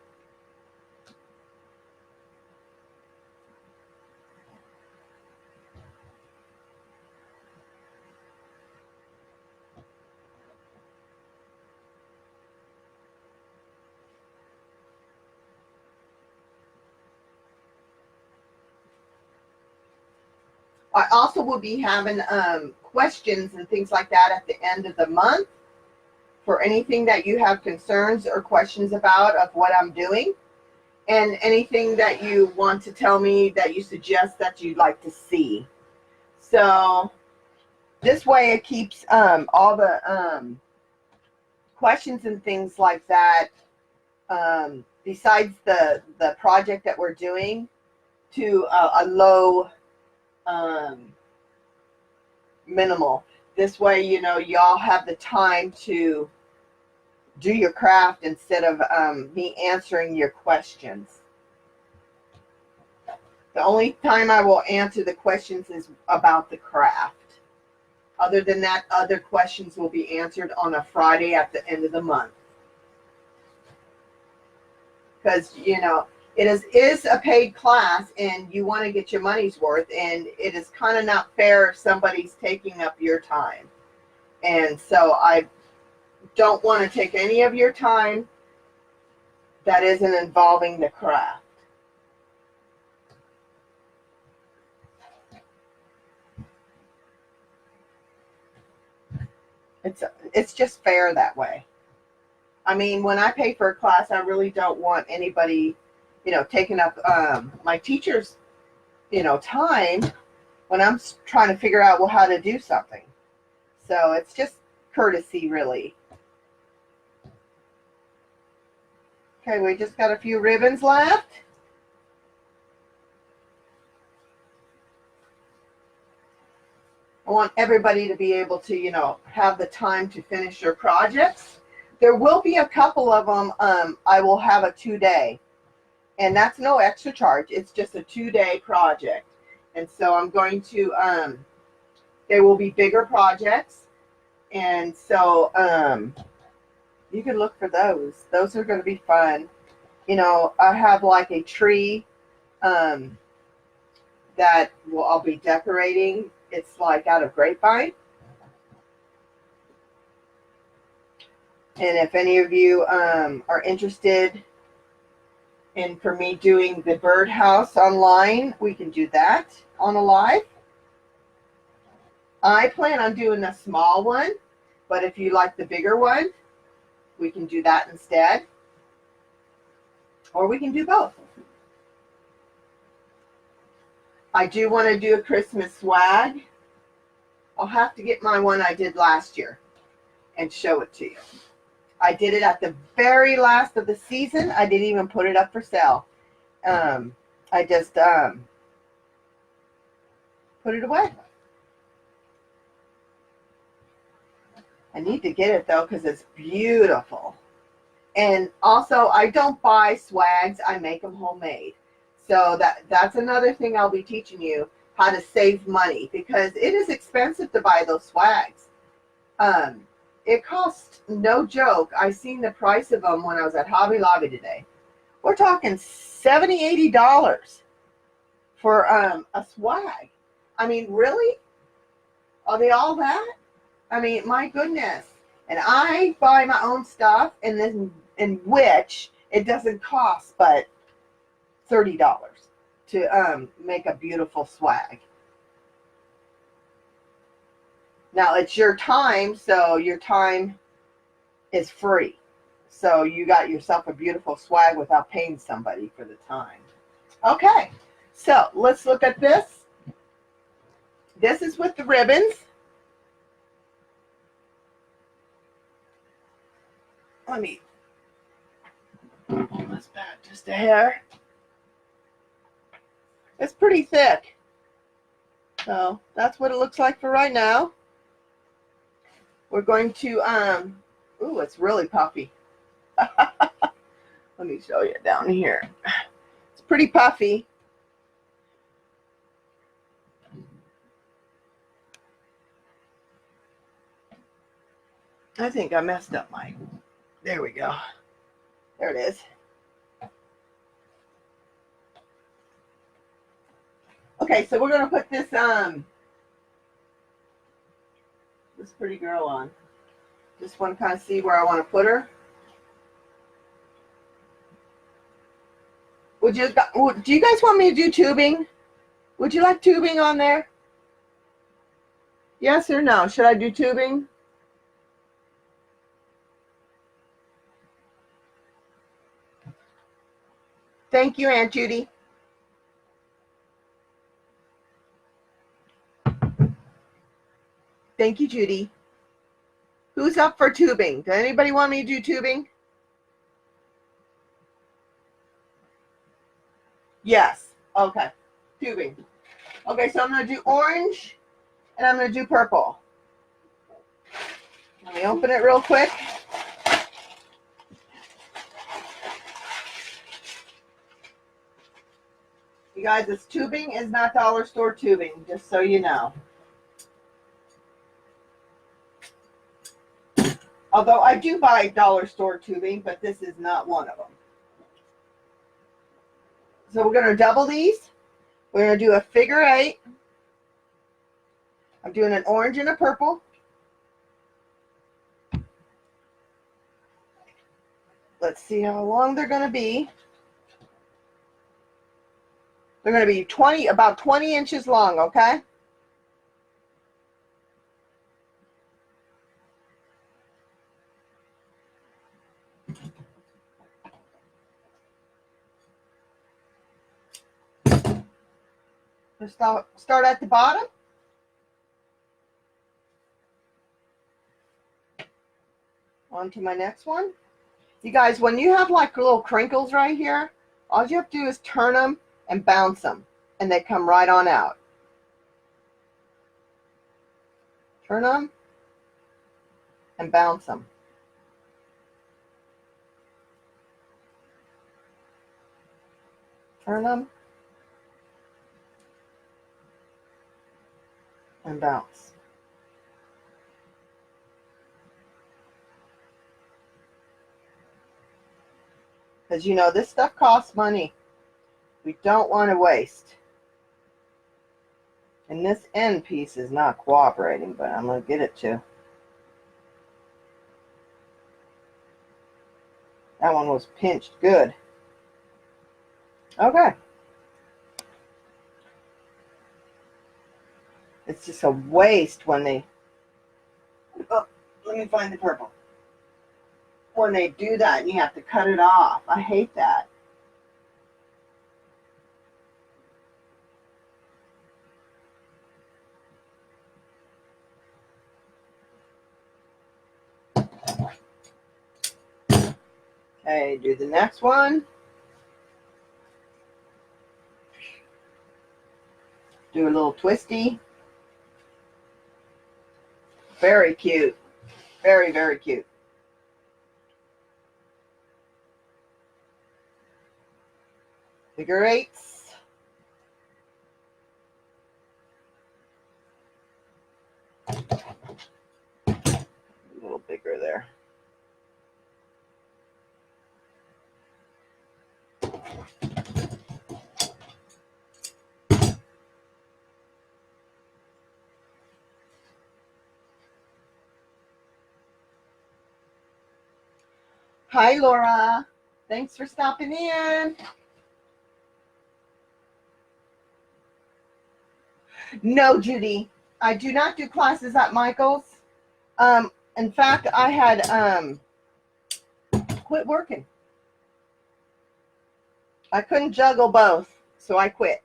[SPEAKER 1] I also will be having questions and things like that at the end of the month for anything that you have concerns or questions about of what I'm doing, and anything that you want to tell me that you suggest that you'd like to see. So this way it keeps all the questions and things like that, besides the project that we're doing, to a low minimal. This way, you know, y'all have the time to do your craft instead of me answering your questions. The only time I will answer the questions is about the craft. Other than that, other questions will be answered on a Friday at the end of the month. Because, you know, it is a paid class and you want to get your money's worth, and it is kind of not fair if somebody's taking up your time. And so I don't want to take any of your time that isn't involving the craft. It's just fair that way. I mean, when I pay for a class, I really don't want anybody, you know, taking up my teacher's, you know, time when I'm trying to figure out, well, how to do something. So it's just courtesy, really. Okay, we just got a few ribbons left. I want everybody to be able to, you know, have the time to finish their projects. There will be a couple of them. I will have a 2-day, and that's no extra charge. It's just a 2-day project. And so I'm going to, they will be bigger projects. And so you can look for those. Those are going to be fun. You know, I have like a tree that I'll be decorating. It's like out of grapevine. And if any of you are interested in for me doing the birdhouse online, we can do that on a live. I plan on doing a small one, but if you like the bigger one, we can do that instead. Or we can do both. I do want to do a Christmas swag. I'll have to get my one I did last year and show it to you. I did it at the very last of the season. I didn't even put it up for sale. I just put it away. I need to get it though because it's beautiful. And also, I don't buy swags. I make them homemade. So that's another thing I'll be teaching you, how to save money, because it is expensive to buy those swags. It costs, no joke, I seen the price of them when I was at Hobby Lobby today. We're talking $70, $80 for a swag. I mean, really? Are they all that? I mean, my goodness. And I buy my own stuff, and then in which it doesn't cost but $30 to make a beautiful swag. Now it's your time, so your time is free. So you got yourself a beautiful swag without paying somebody for the time. Okay, so let's look at this. This is with the ribbons. Let me pull this back just a hair. It's pretty thick. So that's what it looks like for right now. We're going to, ooh, it's really puffy. Let me show you down here. It's pretty puffy. I think I messed up my, there we go. There it is. Okay, so we're going to put this pretty girl on. Just want to kind of see where I want to put her. Do you guys want me to do tubing? Would you like tubing on there? Yes or no? Should I do tubing? Thank you, Aunt Judy. Thank you, Judy. Who's up for tubing? Does anybody want me to do tubing? Yes. Okay. Tubing. Okay, so I'm going to do orange and I'm going to do purple. Let me open it real quick. You guys, this tubing is not dollar store tubing, just so you know. Although I do buy dollar store tubing, but this is not one of them. So we're going to double these. We're going to do a figure 8. I'm doing an orange and a purple. Let's see how long they're going to be. They're going to be about 20 inches long, okay? Let's start at the bottom. On to my next one. You guys, when you have like little crinkles right here, all you have to do is turn them and bounce them, and they come right on out. Turn them and bounce them. Turn them and bounce. Because you know, this stuff costs money. We don't want to waste. And this end piece is not cooperating, but I'm going to get it to. That one was pinched good. Okay. It's just a waste when they, oh, let me find the purple. When they do that and you have to cut it off. I hate that. Okay, do the next one. Do a little twisty. Very cute. Very, very cute. Figure 8s. A little bigger there. Hi, Laura. Thanks for stopping in. No, Judy. I do not do classes at Michael's. In fact, I had quit working. I couldn't juggle both, so I quit.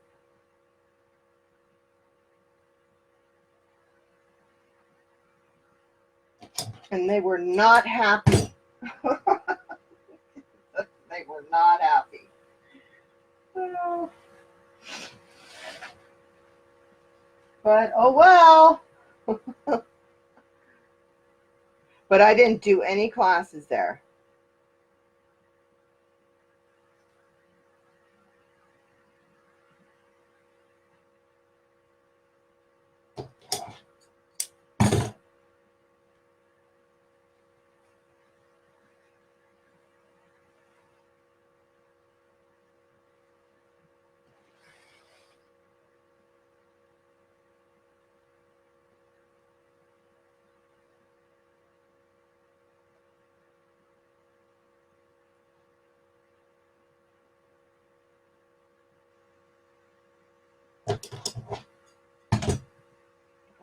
[SPEAKER 1] And they were not happy. They were not happy. But oh well. But I didn't do any classes there.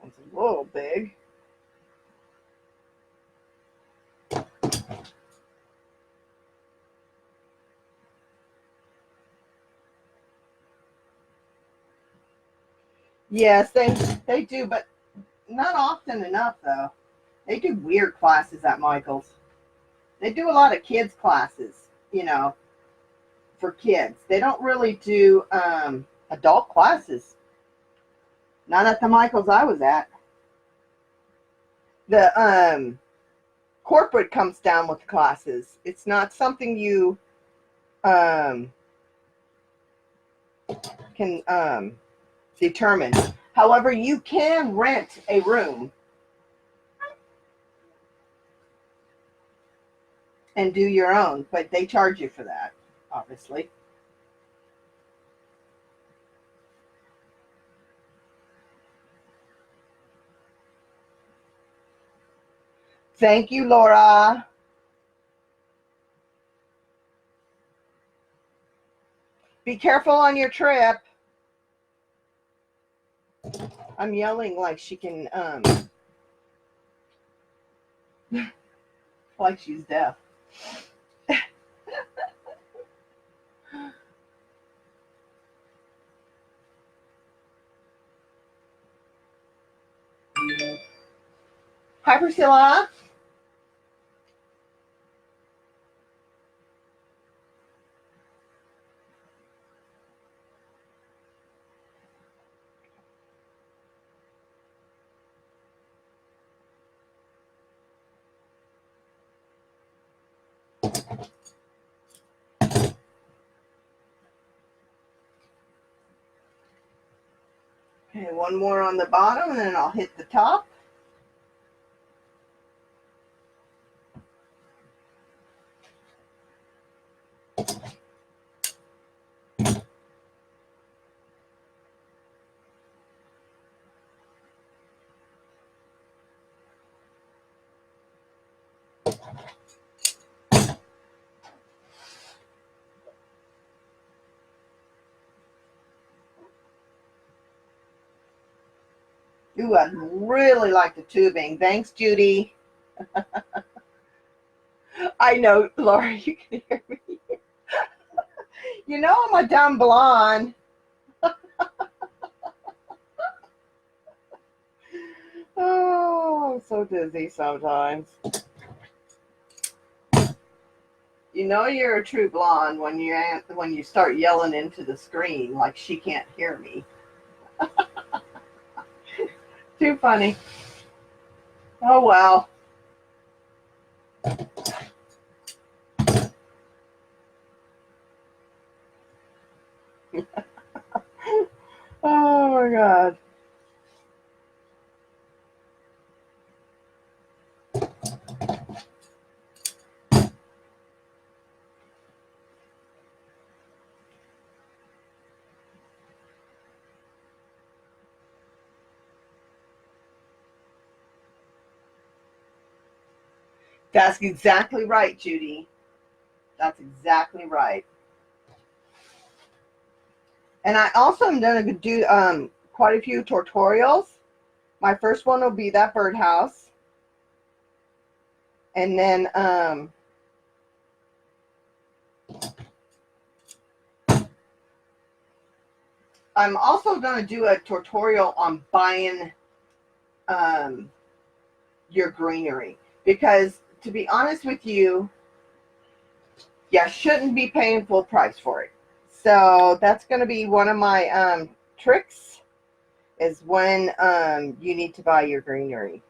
[SPEAKER 1] It's a little big. Yes, they do, but not often enough though. They do weird classes at Michael's. They do a lot of kids classes, you know, for kids. They don't really do adult classes. Not at the Michael's I was at. The corporate comes down with classes. It's not something you can determine. However, you can rent a room and do your own, but they charge you for that, obviously. Thank you, Laura. Be careful on your trip. I'm yelling like she can, like she's deaf. Hi, Priscilla. Okay, one more on the bottom, and then I'll hit the top. Ooh, I really like the tubing. Thanks, Judy. I know, Laura, you can hear me. You know I'm a dumb blonde. Oh, I'm so dizzy sometimes. You know you're a true blonde when you start yelling into the screen like she can't hear me. Too funny. Oh well. Oh my God. That's exactly right, Judy. That's exactly right. And I also am going to do quite a few tutorials. my first one will be that birdhouse. And then I'm also going to do a tutorial on buying your greenery, because to be honest with you, you shouldn't be paying full price for it. So that's going to be one of my tricks, is when you need to buy your greenery,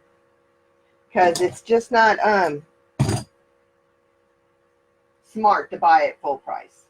[SPEAKER 1] because it's just not smart to buy it full price.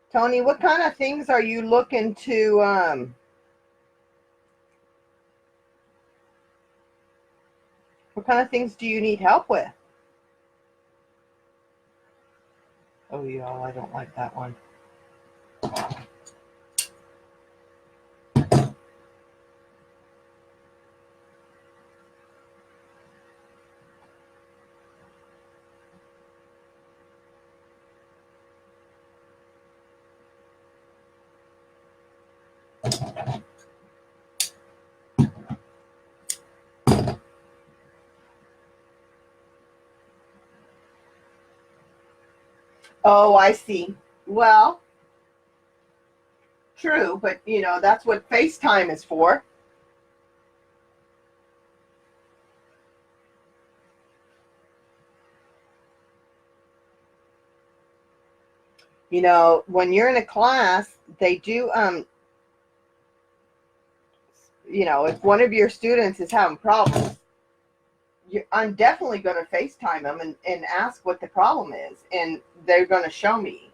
[SPEAKER 1] Tony, what kind of things are you looking to what kind of things do you need help with? Oh, y'all, I don't like that one. Oh, I see. Well, true, but you know, that's what FaceTime is for. You know, when you're in a class, they do you know, if one of your students is having problems, I'm definitely going to FaceTime them and ask what the problem is, and they're going to show me.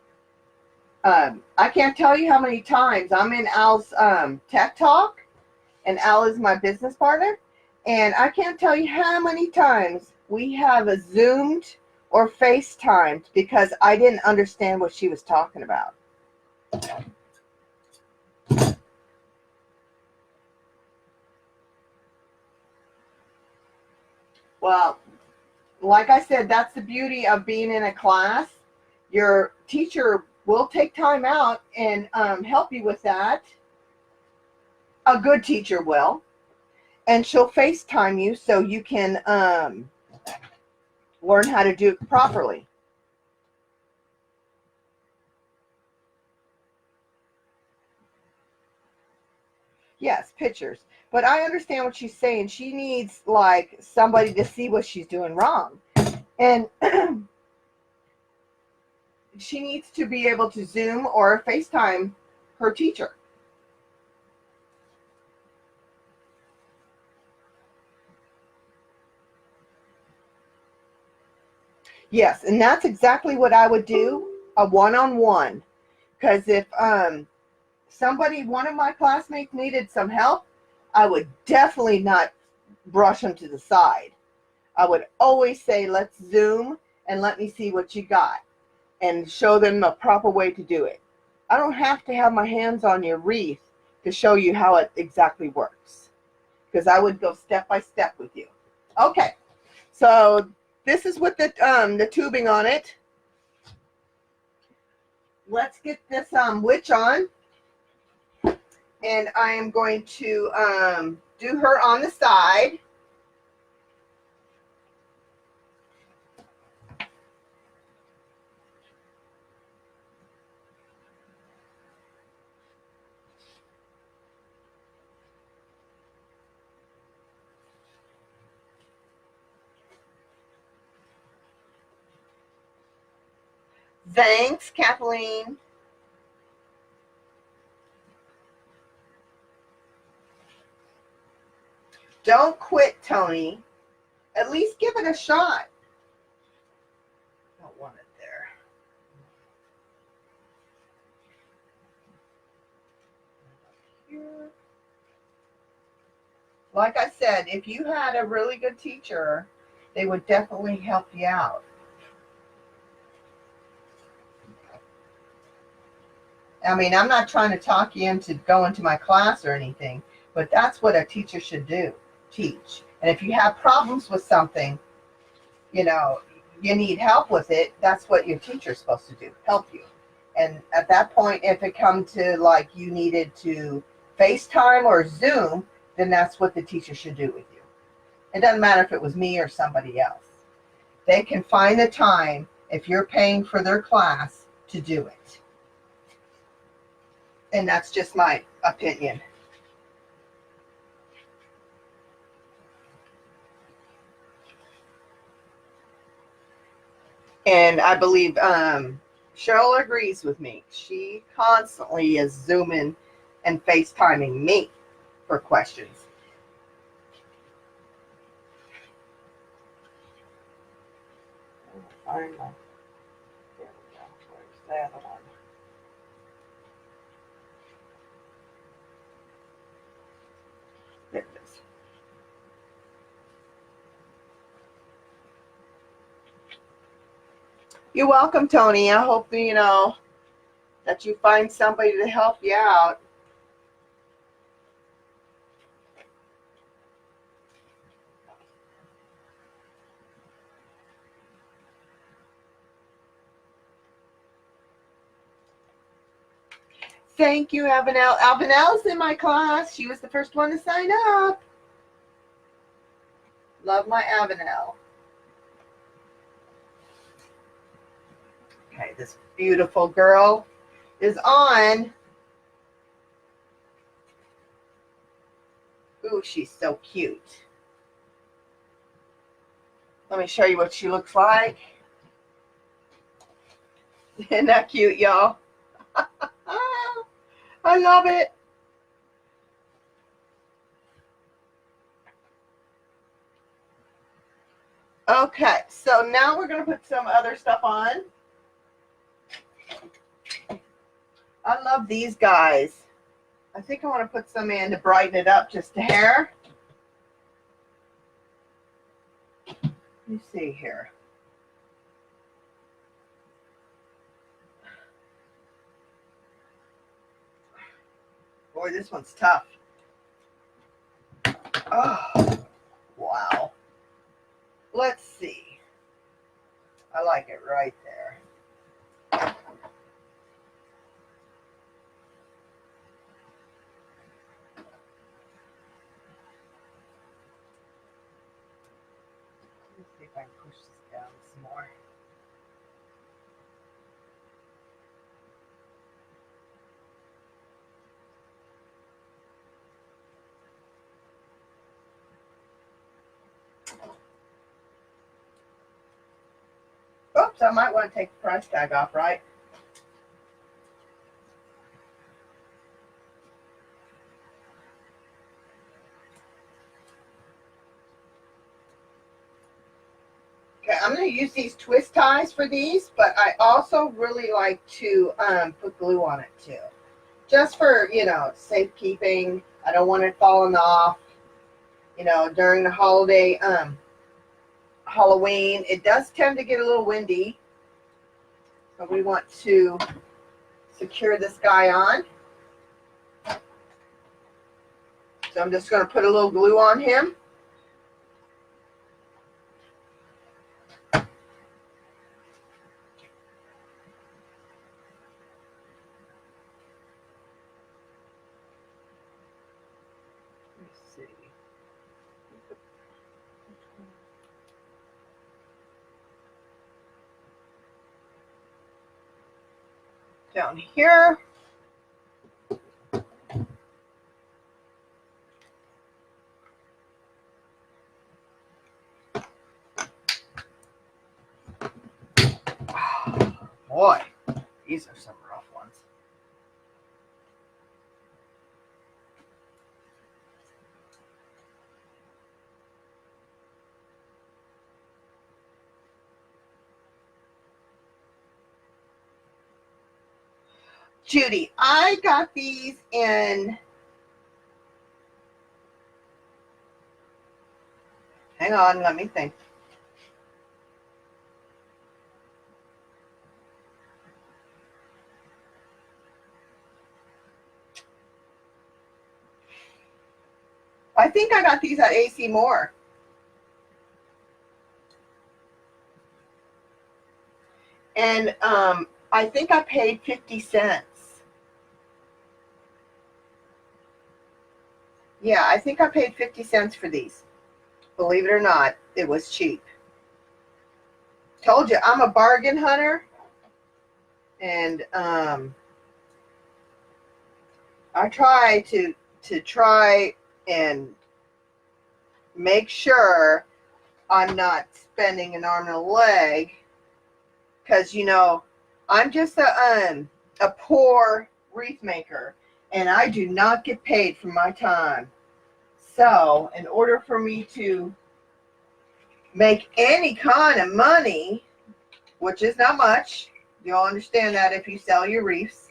[SPEAKER 1] I can't tell you how many times I'm in Al's tech talk, and Al is my business partner, and I can't tell you how many times we have a Zoomed or FaceTimed because I didn't understand what she was talking about. Well, like I said, that's the beauty of being in a class. Your teacher will take time out and help you with that. A good teacher will. And she'll FaceTime you so you can learn how to do it properly. Yes, pictures. But I understand what she's saying. She needs like somebody to see what she's doing wrong. And she needs to be able to Zoom or FaceTime her teacher. Yes, and that's exactly what I would do, a one-on-one. Because if one of my classmates needed some help, I would definitely not brush them to the side. I would always say, let's Zoom and let me see what you got, and show them the proper way to do it. I don't have to have my hands on your wreath to show you how it exactly works, because I would go step by step with you. Okay, so this is with the tubing on it. Let's get this witch on, and I am going to do her on the side. Thanks, Kathleen. Don't quit, Tony. At least give it a shot. Don't want it there. Here. Like I said, if you had a really good teacher, they would definitely help you out. I mean, I'm not trying to talk you into going to my class or anything, but that's what a teacher should do, teach. And if you have problems with something, you know, you need help with it, that's what your teacher's supposed to do, help you. And at that point, if it come to like you needed to FaceTime or Zoom, then that's what the teacher should do with you. It doesn't matter if it was me or somebody else. They can find the time, if you're paying for their class, to do it. And that's just my opinion. And I believe Cheryl agrees with me. She constantly is Zooming and FaceTiming me for questions. There we go. Where's the other one? There it is. You're welcome, Tony. I hope that you find somebody to help you out. Thank you, Avanel. Avanel's in my class. She was the first one to sign up. Love my Avanel. Okay, this beautiful girl is on. Ooh, she's so cute. Let me show you what she looks like. Isn't that cute, y'all? I love it. Okay, so now we're going to put some other stuff on. I love these guys. I think I want to put some in to brighten it up just a hair. Let me see here. Boy, this one's tough. Oh, wow. Let's see. I like it right there. Let's see if I can push this down some more. Oops, I might want to take the price tag off, right? Okay, I'm going to use these twist ties for these, but I also really like to put glue on it too. Just for, safekeeping. I don't want it falling off. During the holiday, Halloween, it does tend to get a little windy. So we want to secure this guy on. So I'm just going to put a little glue on him. Let's see. Down here. Oh, boy, these are some rough ones. Judy, I got these in, hang on, let me think. I think I got these at AC Moore. And I think I paid 50 cents. Yeah, I think I paid 50 cents for these. Believe it or not, it was cheap. Told you, I'm a bargain hunter. And I try to try and make sure I'm not spending an arm and a leg, because you know I'm just a poor wreath maker, and I do not get paid for my time. So in order for me to make any kind of money, which is not much, you'll understand that if you sell your wreaths,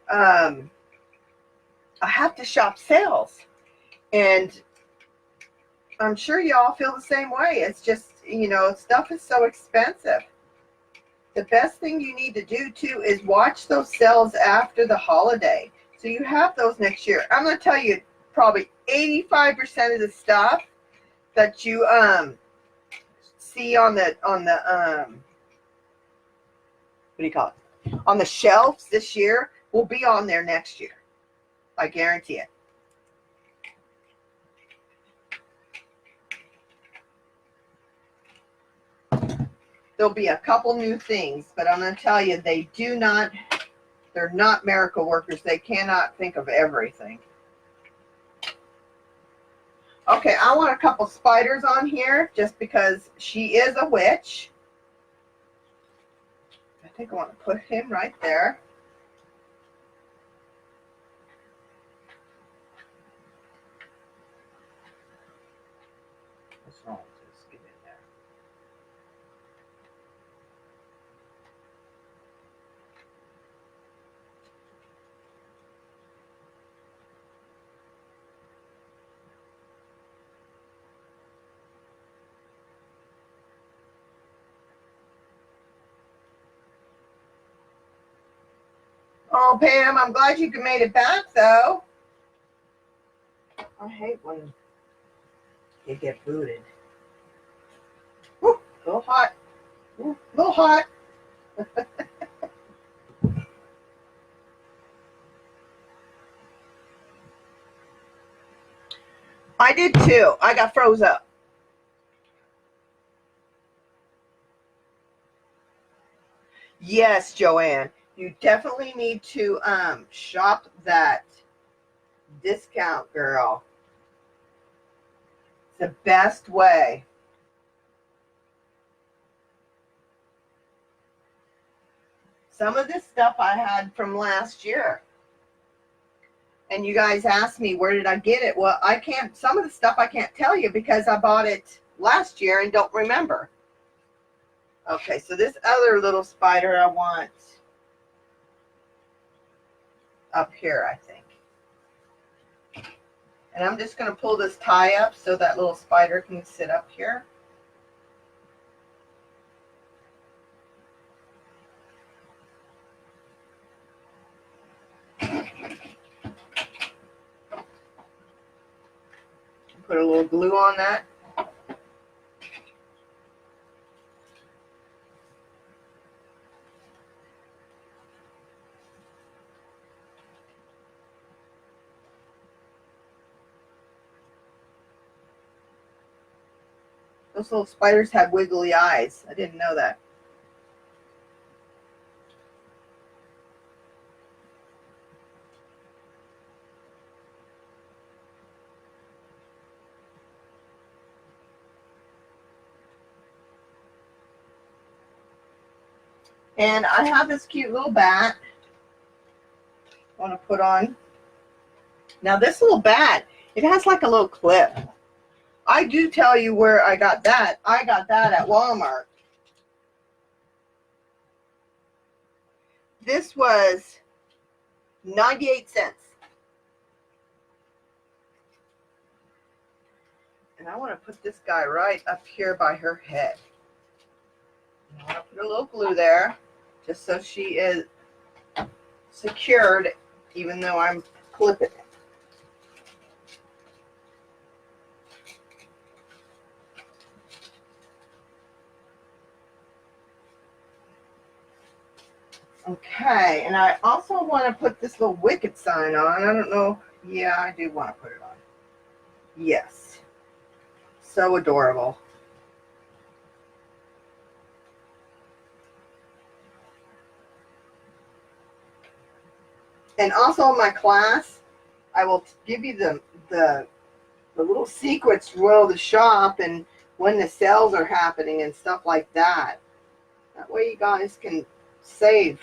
[SPEAKER 1] I have to shop sales. And I'm sure y'all feel the same way. It's just, you know, stuff is so expensive. The best thing you need to do too is watch those sales after the holiday, so you have those next year. I'm going to tell you, probably 85% of the stuff that you see on the what do you call it, on the shelves this year will be on there next year. I guarantee it. There'll be a couple new things, but I'm going to tell you, they're not miracle workers. They cannot think of everything. Okay, I want a couple spiders on here just because she is a witch. I think I want to put him right there. What's wrong with this? Get in there. Oh, Pam, I'm glad you made it back, though. I hate when you get booted. Woo, a little hot. Ooh, a little hot. I did too. I got froze up. Yes, Joanne. You definitely need to shop that discount, girl. It's the best way. Some of this stuff I had from last year. And you guys asked me, where did I get it? Well, I can't, some of the stuff I can't tell you because I bought it last year and don't remember. Okay, so this other little spider I want up here, I think. And I'm just going to pull this tie up so that little spider can sit up here. Put a little glue on that. Those little spiders have wiggly eyes. I didn't know that. And I have this cute little bat I want to put on. Now this little bat, it has like a little clip. I do tell you where I got that. I got that at Walmart. This was 98 cents. And I want to put this guy right up here by her head. I want to put a little glue there just so she is secured even though I'm clipping it. Okay, and I also want to put this little wicked sign on. I don't know. Yeah, I do want to put it on. Yes. So adorable. And also in my class, I will give you the little secrets where to shop and when the sales are happening and stuff like that. That way you guys can save.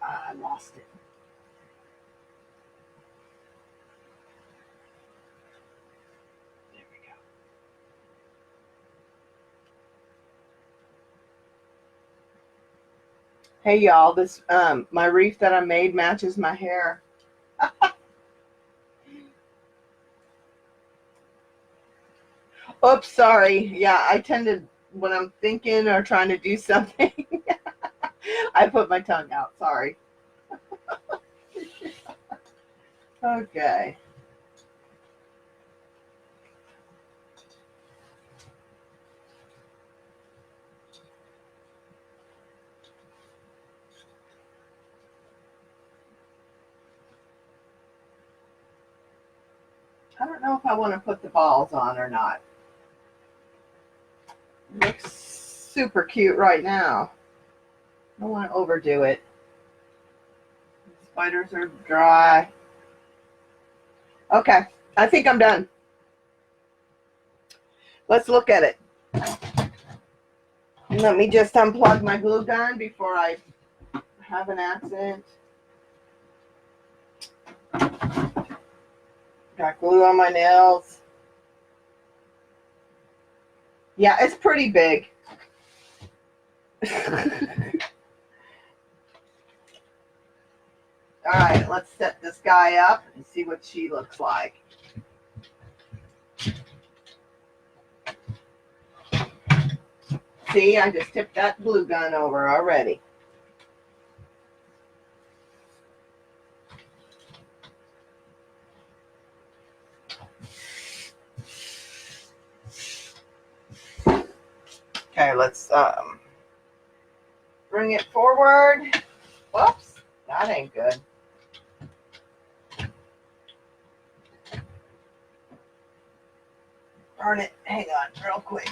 [SPEAKER 1] I lost it. There we go. Hey y'all, this my wreath that I made matches my hair. Oops, sorry. Yeah, I tend to, when I'm thinking or trying to do something, I put my tongue out. Sorry. Okay. I don't know if I want to put the balls on or not. It looks super cute right now. I don't want to overdo it. The spiders are dry. Okay, I think I'm done. Let's look at it. Let me just unplug my glue gun before I have an accident. Got glue on my nails. Yeah, it's pretty big. All right, let's set this guy up and see what she looks like. See, I just tipped that glue gun over already. Okay, let's bring it forward. Whoops, that ain't good. Darn it, hang on real quick.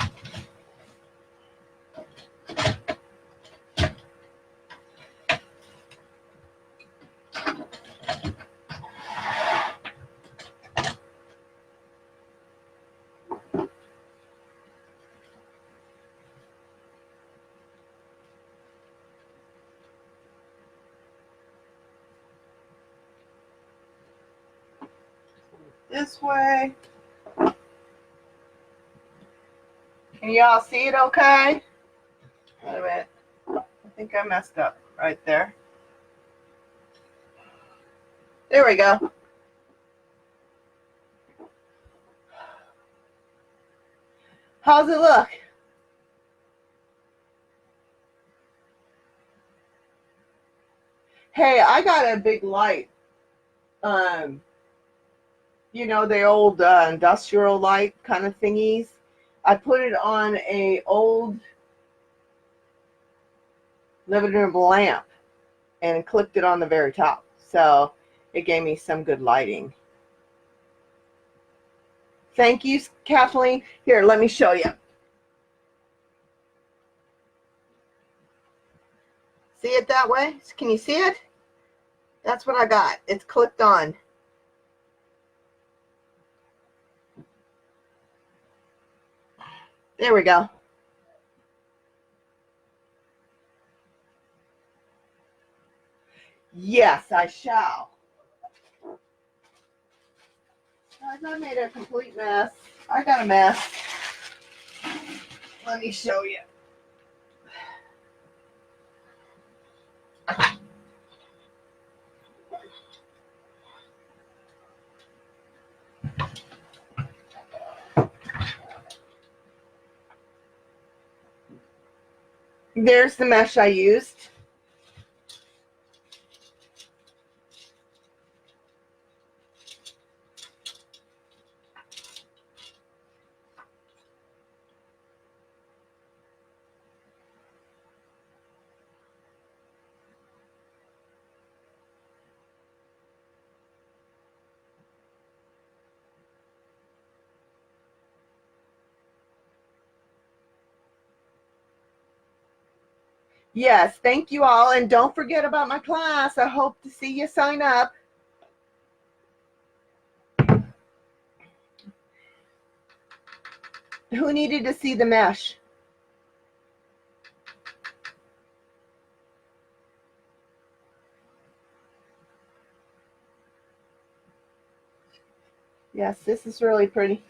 [SPEAKER 1] This way. Can y'all see it okay? Wait a minute. I think I messed up right there. There we go. How's it look? Hey, I got a big light. You know, the old industrial light kind of thingies. I put it on a old living room lamp and clipped it on the very top. So it gave me some good lighting. Thank you, Kathleen. Here, let me show you. See it that way? Can you see it? That's what I got. It's clipped on. There we go. Yes, I shall. Guys, I made a complete mess. I got a mess. Let me show you. There's the mesh I used. Yes, thank you all. And don't forget about my class. I hope to see you sign up. Who needed to see the mesh? Yes, this is really pretty.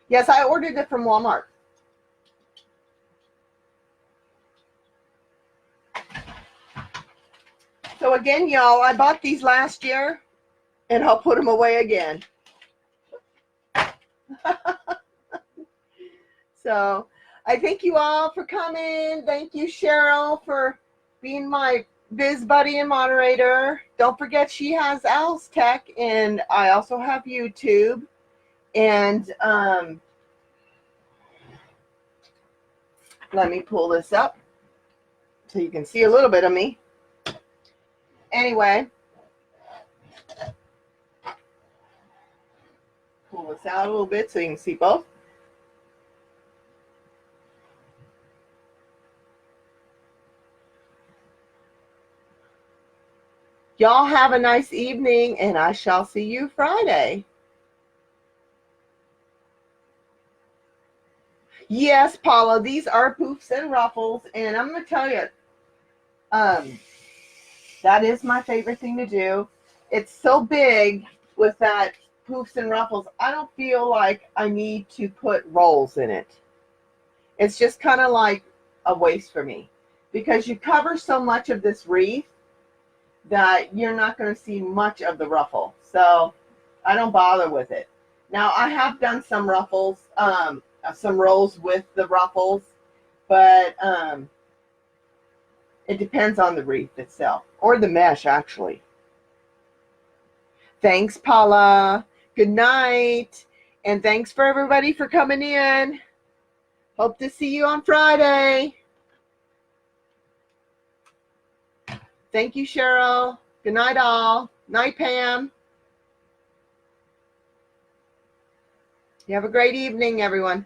[SPEAKER 1] Yes, I ordered it from Walmart. So again, y'all, I bought these last year, and I'll put them away again. So I thank you all for coming. Thank you, Cheryl, for being my biz buddy and moderator. Don't forget she has Al's Tech, and I also have YouTube. And let me pull this up so you can see a little bit of me. Anyway, pull this out a little bit so you can see both. Y'all have a nice evening, and I shall see you Friday. Yes, Paula, these are poofs and ruffles, and I'm going to tell you, that is my favorite thing to do. It's so big with that poofs and ruffles. I don't feel like I need to put rolls in it. It's just kind of like a waste for me, because you cover so much of this wreath that you're not going to see much of the ruffle. So I don't bother with it. Now, I have done some ruffles, some rolls with the ruffles, but it depends on the wreath itself, or the mesh, actually. Thanks, Paula. Good night. And thanks for everybody for coming in. Hope to see you on Friday. Thank you, Cheryl. Good night, all. Night, Pam. You have a great evening, everyone.